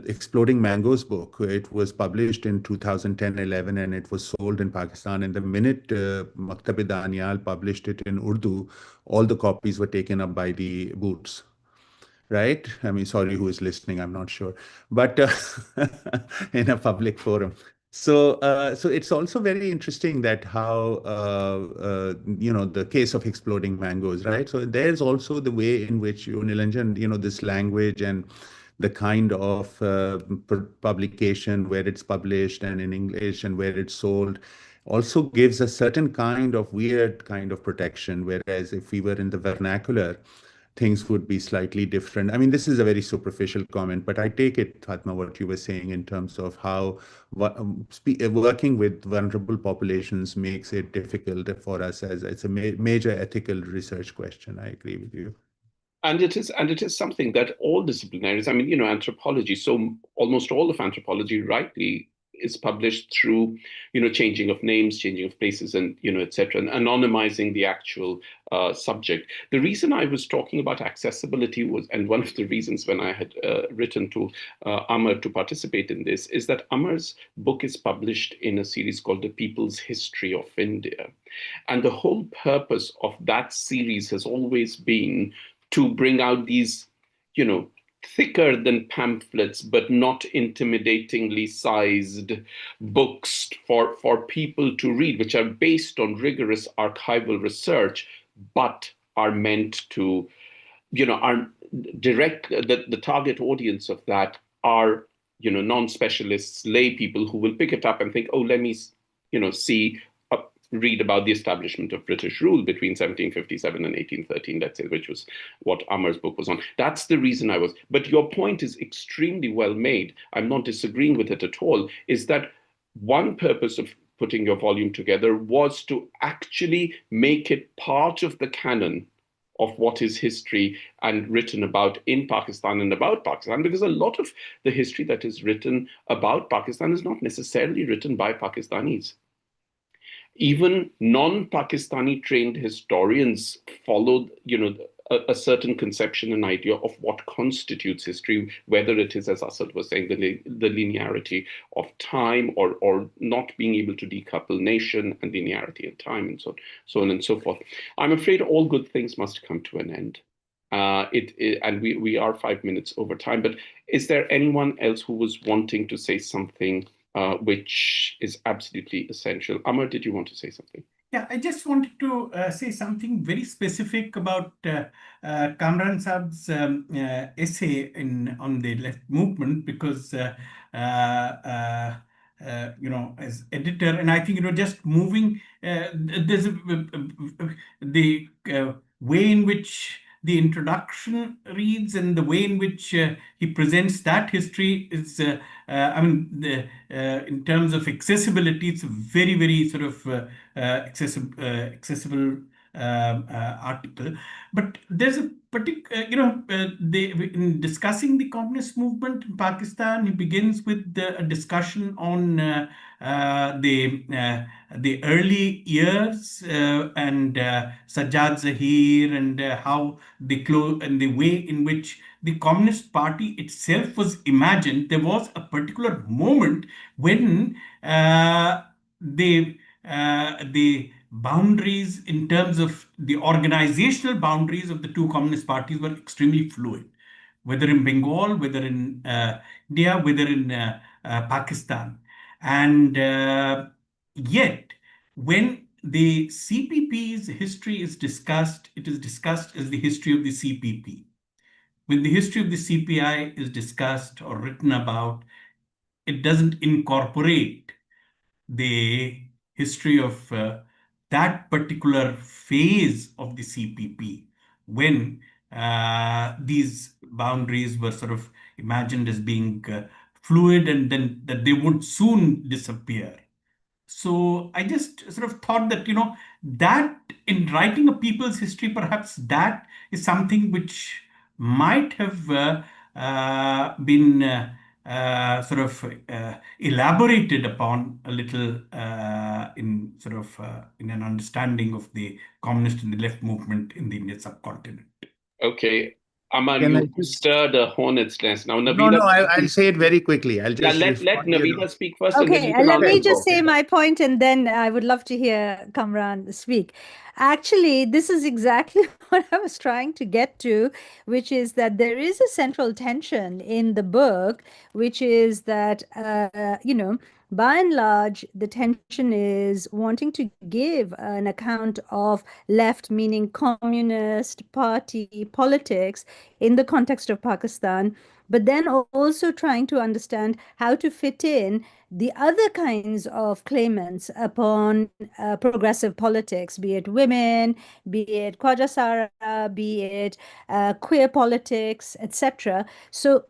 Speaker 2: Exploding Mangoes book, it was published in 2010-11, and it was sold in Pakistan. And the minute Maktab-e-Danial published it in Urdu, all the copies were taken up by the boots. Right? I mean, sorry, who is listening? I'm not sure, but in a public forum. So it's also very interesting that how the case of Exploding Mangoes, right? So there's also the way in which Nilanjan, this language and the kind of publication where it's published and in English and where it's sold also gives a certain kind of weird kind of protection. Whereas if we were in the vernacular, things would be slightly different. I mean, this is a very superficial comment, but I take it, Fatma, what you were saying in terms of how working with vulnerable populations makes it difficult for us, as it's a major ethical research question. I agree with you.
Speaker 1: And it is something that all disciplinaries, I mean, anthropology, so almost all of anthropology rightly is published through, changing of names, changing of places, and, etc., and anonymizing the actual subject. The reason I was talking about accessibility was, and one of the reasons when I had written to Amar to participate in this, is that Amar's book is published in a series called The People's History of India. And the whole purpose of that series has always been to bring out these, thicker than pamphlets, but not intimidatingly sized books for people to read, which are based on rigorous archival research, but are meant to, are direct, the target audience of that are non-specialists, lay people who will pick it up and think, oh, let me, read about the establishment of British rule between 1757 and 1813, let's say, which was what Amar's book was on. That's the reason I was. But your point is extremely well made. I'm not disagreeing with it at all, is that one purpose of putting your volume together was to actually make it part of the canon of what is history and written about in Pakistan and about Pakistan, because a lot of the history that is written about Pakistan is not necessarily written by Pakistanis. Even non-Pakistani trained historians followed, a certain conception and idea of what constitutes history, whether it is, as Asad was saying, the linearity of time, or not being able to decouple nation and linearity in time, and so on and so forth. I'm afraid all good things must come to an end. And we are 5 minutes over time, but is there anyone else who was wanting to say something which is absolutely essential? Amar, did you want to say something?
Speaker 6: Yeah, I just wanted to say something very specific about Kamran Saab's essay on the left movement, because as editor, and I think just moving, there's the way in which the introduction reads and the way in which he presents that history is, in terms of accessibility, it's a very, very sort of accessible article. But there's a particular, in discussing the communist movement in Pakistan, he begins with a discussion on the early years and Sajjad Zahir, and how and the way in which the Communist Party itself was imagined. There was a particular moment when the boundaries in terms of the organizational boundaries of the two communist parties were extremely fluid, whether in Bengal, whether in India, whether in Pakistan. And yet, when the CPP's history is discussed, it is discussed as the history of the CPP. When the history of the CPI is discussed or written about, it doesn't incorporate the history of that particular phase of the CPP, when these boundaries were sort of imagined as being fluid, and then that they would soon disappear. So I just sort of thought that, that in writing a people's history, perhaps that is something which might have been sort of elaborated upon a little in an understanding of the communist and the left movement in the Indian subcontinent.
Speaker 1: Okay. Amar, you stirred a hornet's nest. Now, Navida.
Speaker 2: No, I'll say it very quickly. I'll just
Speaker 1: let Navida speak first.
Speaker 4: Okay,
Speaker 1: and then
Speaker 4: let me just say my point, and then I would love to hear Kamran speak. Actually, this is exactly what I was trying to get to, which is that there is a central tension in the book, which is that, by and large, the tension is wanting to give an account of left, meaning communist party politics in the context of Pakistan, but then also trying to understand how to fit in the other kinds of claimants upon progressive politics, be it women, be it Khwaja Sara, be it queer politics, etc. So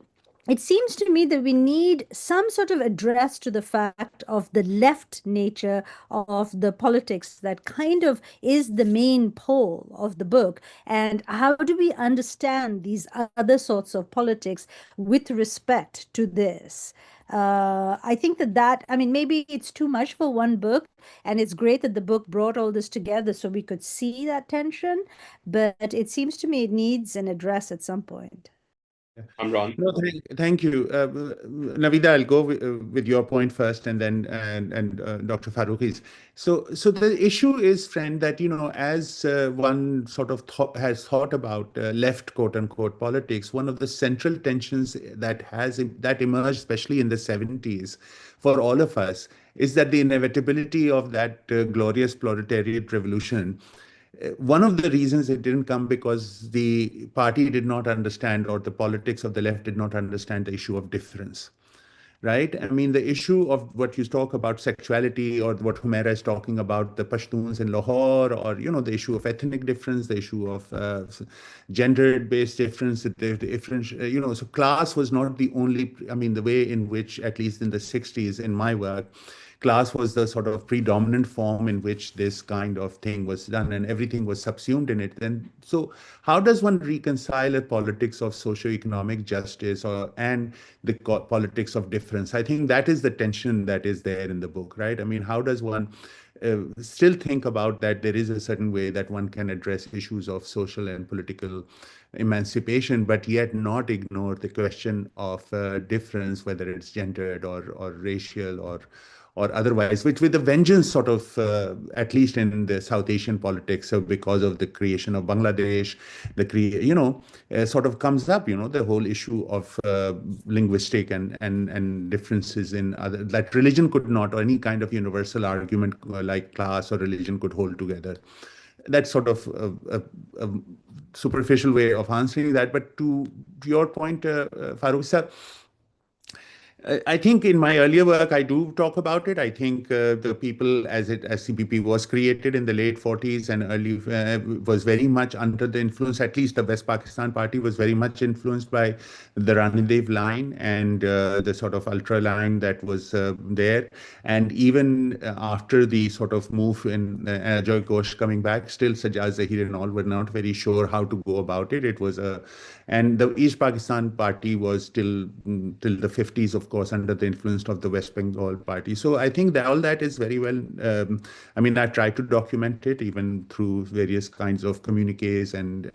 Speaker 4: it seems to me that we need some sort of address to the fact of the left nature of the politics that kind of is the main pole of the book. And how do we understand these other sorts of politics with respect to this? I think maybe it's too much for one book, and it's great that the book brought all this together so we could see that tension, but it seems to me it needs an address at some point.
Speaker 1: Kamran.
Speaker 2: No, thank you. Navida, I'll go with your point first, and then Dr. Farooqi's. So the issue is, friend, that, as one sort of has thought about left, quote unquote, politics, one of the central tensions that emerged, especially in the 70s, for all of us, is that the inevitability of that glorious proletariat revolution. One of the reasons it didn't come because the party did not understand, or the politics of the left did not understand, the issue of difference. right? I mean, the issue of what you talk about sexuality, or what Humaira is talking about, the Pashtuns in Lahore, or, the issue of ethnic difference, the issue of gender-based difference, the difference, so class was not the only, I mean, the way in which, at least in the 60s, in my work, class was the sort of predominant form in which this kind of thing was done, and everything was subsumed in it. And so how does one reconcile a politics of socioeconomic justice and the politics of difference? I think that is the tension that is there in the book, right? I mean, how does one still think about that there is a certain way that one can address issues of social and political emancipation, but yet not ignore the question of difference, whether it's gendered or racial or otherwise, which with a vengeance sort of, at least in the South Asian politics, so because of the creation of Bangladesh, sort of comes up, the whole issue of linguistic and differences in other, that religion could not, or any kind of universal argument like class or religion could hold together. That's sort of a superficial way of answering that. But to your point, Farooq sir, I think in my earlier work, I do talk about it. I think the people, as CPP was created in the late 40s and early, was very much under the influence, at least the West Pakistan Party was very much influenced by the Ranidev line and the sort of ultra line that was there. And even after the sort of move in Ajoy Ghosh coming back, still Sajjad Zahid and all were not very sure how to go about it. It was and the East Pakistan Party was till the 50s, of course, under the influence of the West Bengal Party. So I think that all that is very well, I mean, I tried to document it even through various kinds of communiques and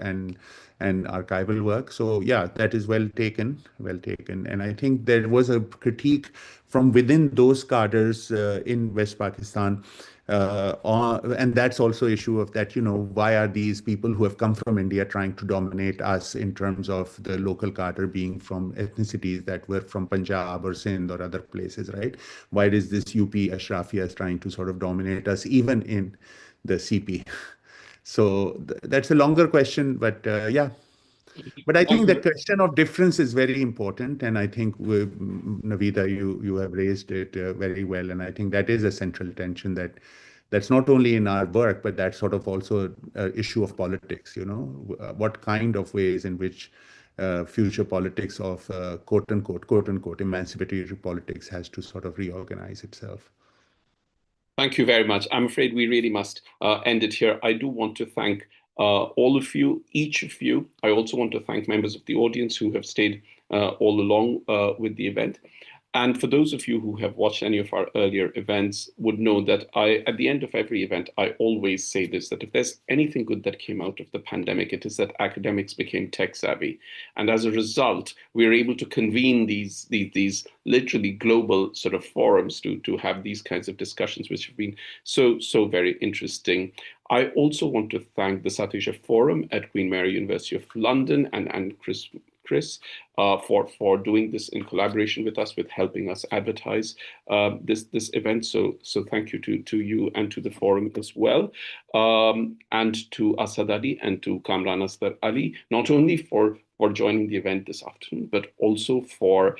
Speaker 2: archival work. So yeah, that is well taken. And I think there was a critique from within those cadres in West Pakistan, and that's also issue of that, why are these people who have come from India trying to dominate us in terms of the local cadre being from ethnicities that were from Punjab or Sindh or other places, right? Why is this UP Ashrafia trying to sort of dominate us even in the CP? So that's a longer question, but yeah. But I think the question of difference is very important, and I think Navita, you have raised it very well, and I think that is a central tension that's not only in our work, but that's sort of also an issue of politics. What kind of ways in which future politics of quote unquote emancipatory politics has to sort of reorganize itself.
Speaker 1: Thank you very much. I'm afraid we really must end it here. I do want to thank all of you, each of you. I also want to thank members of the audience who have stayed all along with the event. And for those of you who have watched any of our earlier events would know that at the end of every event, I always say this, that if there's anything good that came out of the pandemic, it is that academics became tech savvy. And as a result, we are able to convene these literally global sort of forums to have these kinds of discussions, which have been so very interesting. I also want to thank the South Asia Forum at Queen Mary University of London and Chris for doing this in collaboration with us, with helping us advertise this event. So thank you to you and to the forum as well, and to Asad Ali and to Kamran Asdar Ali, not only for joining the event this afternoon, but also for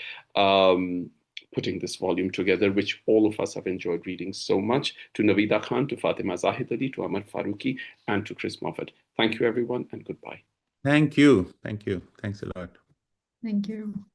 Speaker 1: putting this volume together, which all of us have enjoyed reading so much. To Navida Khan, to Fatima Zahid Ali, to Amar Farooqi, and to Chris Moffat. Thank you, everyone, and goodbye.
Speaker 2: Thank you. Thanks a lot.
Speaker 5: Thank you.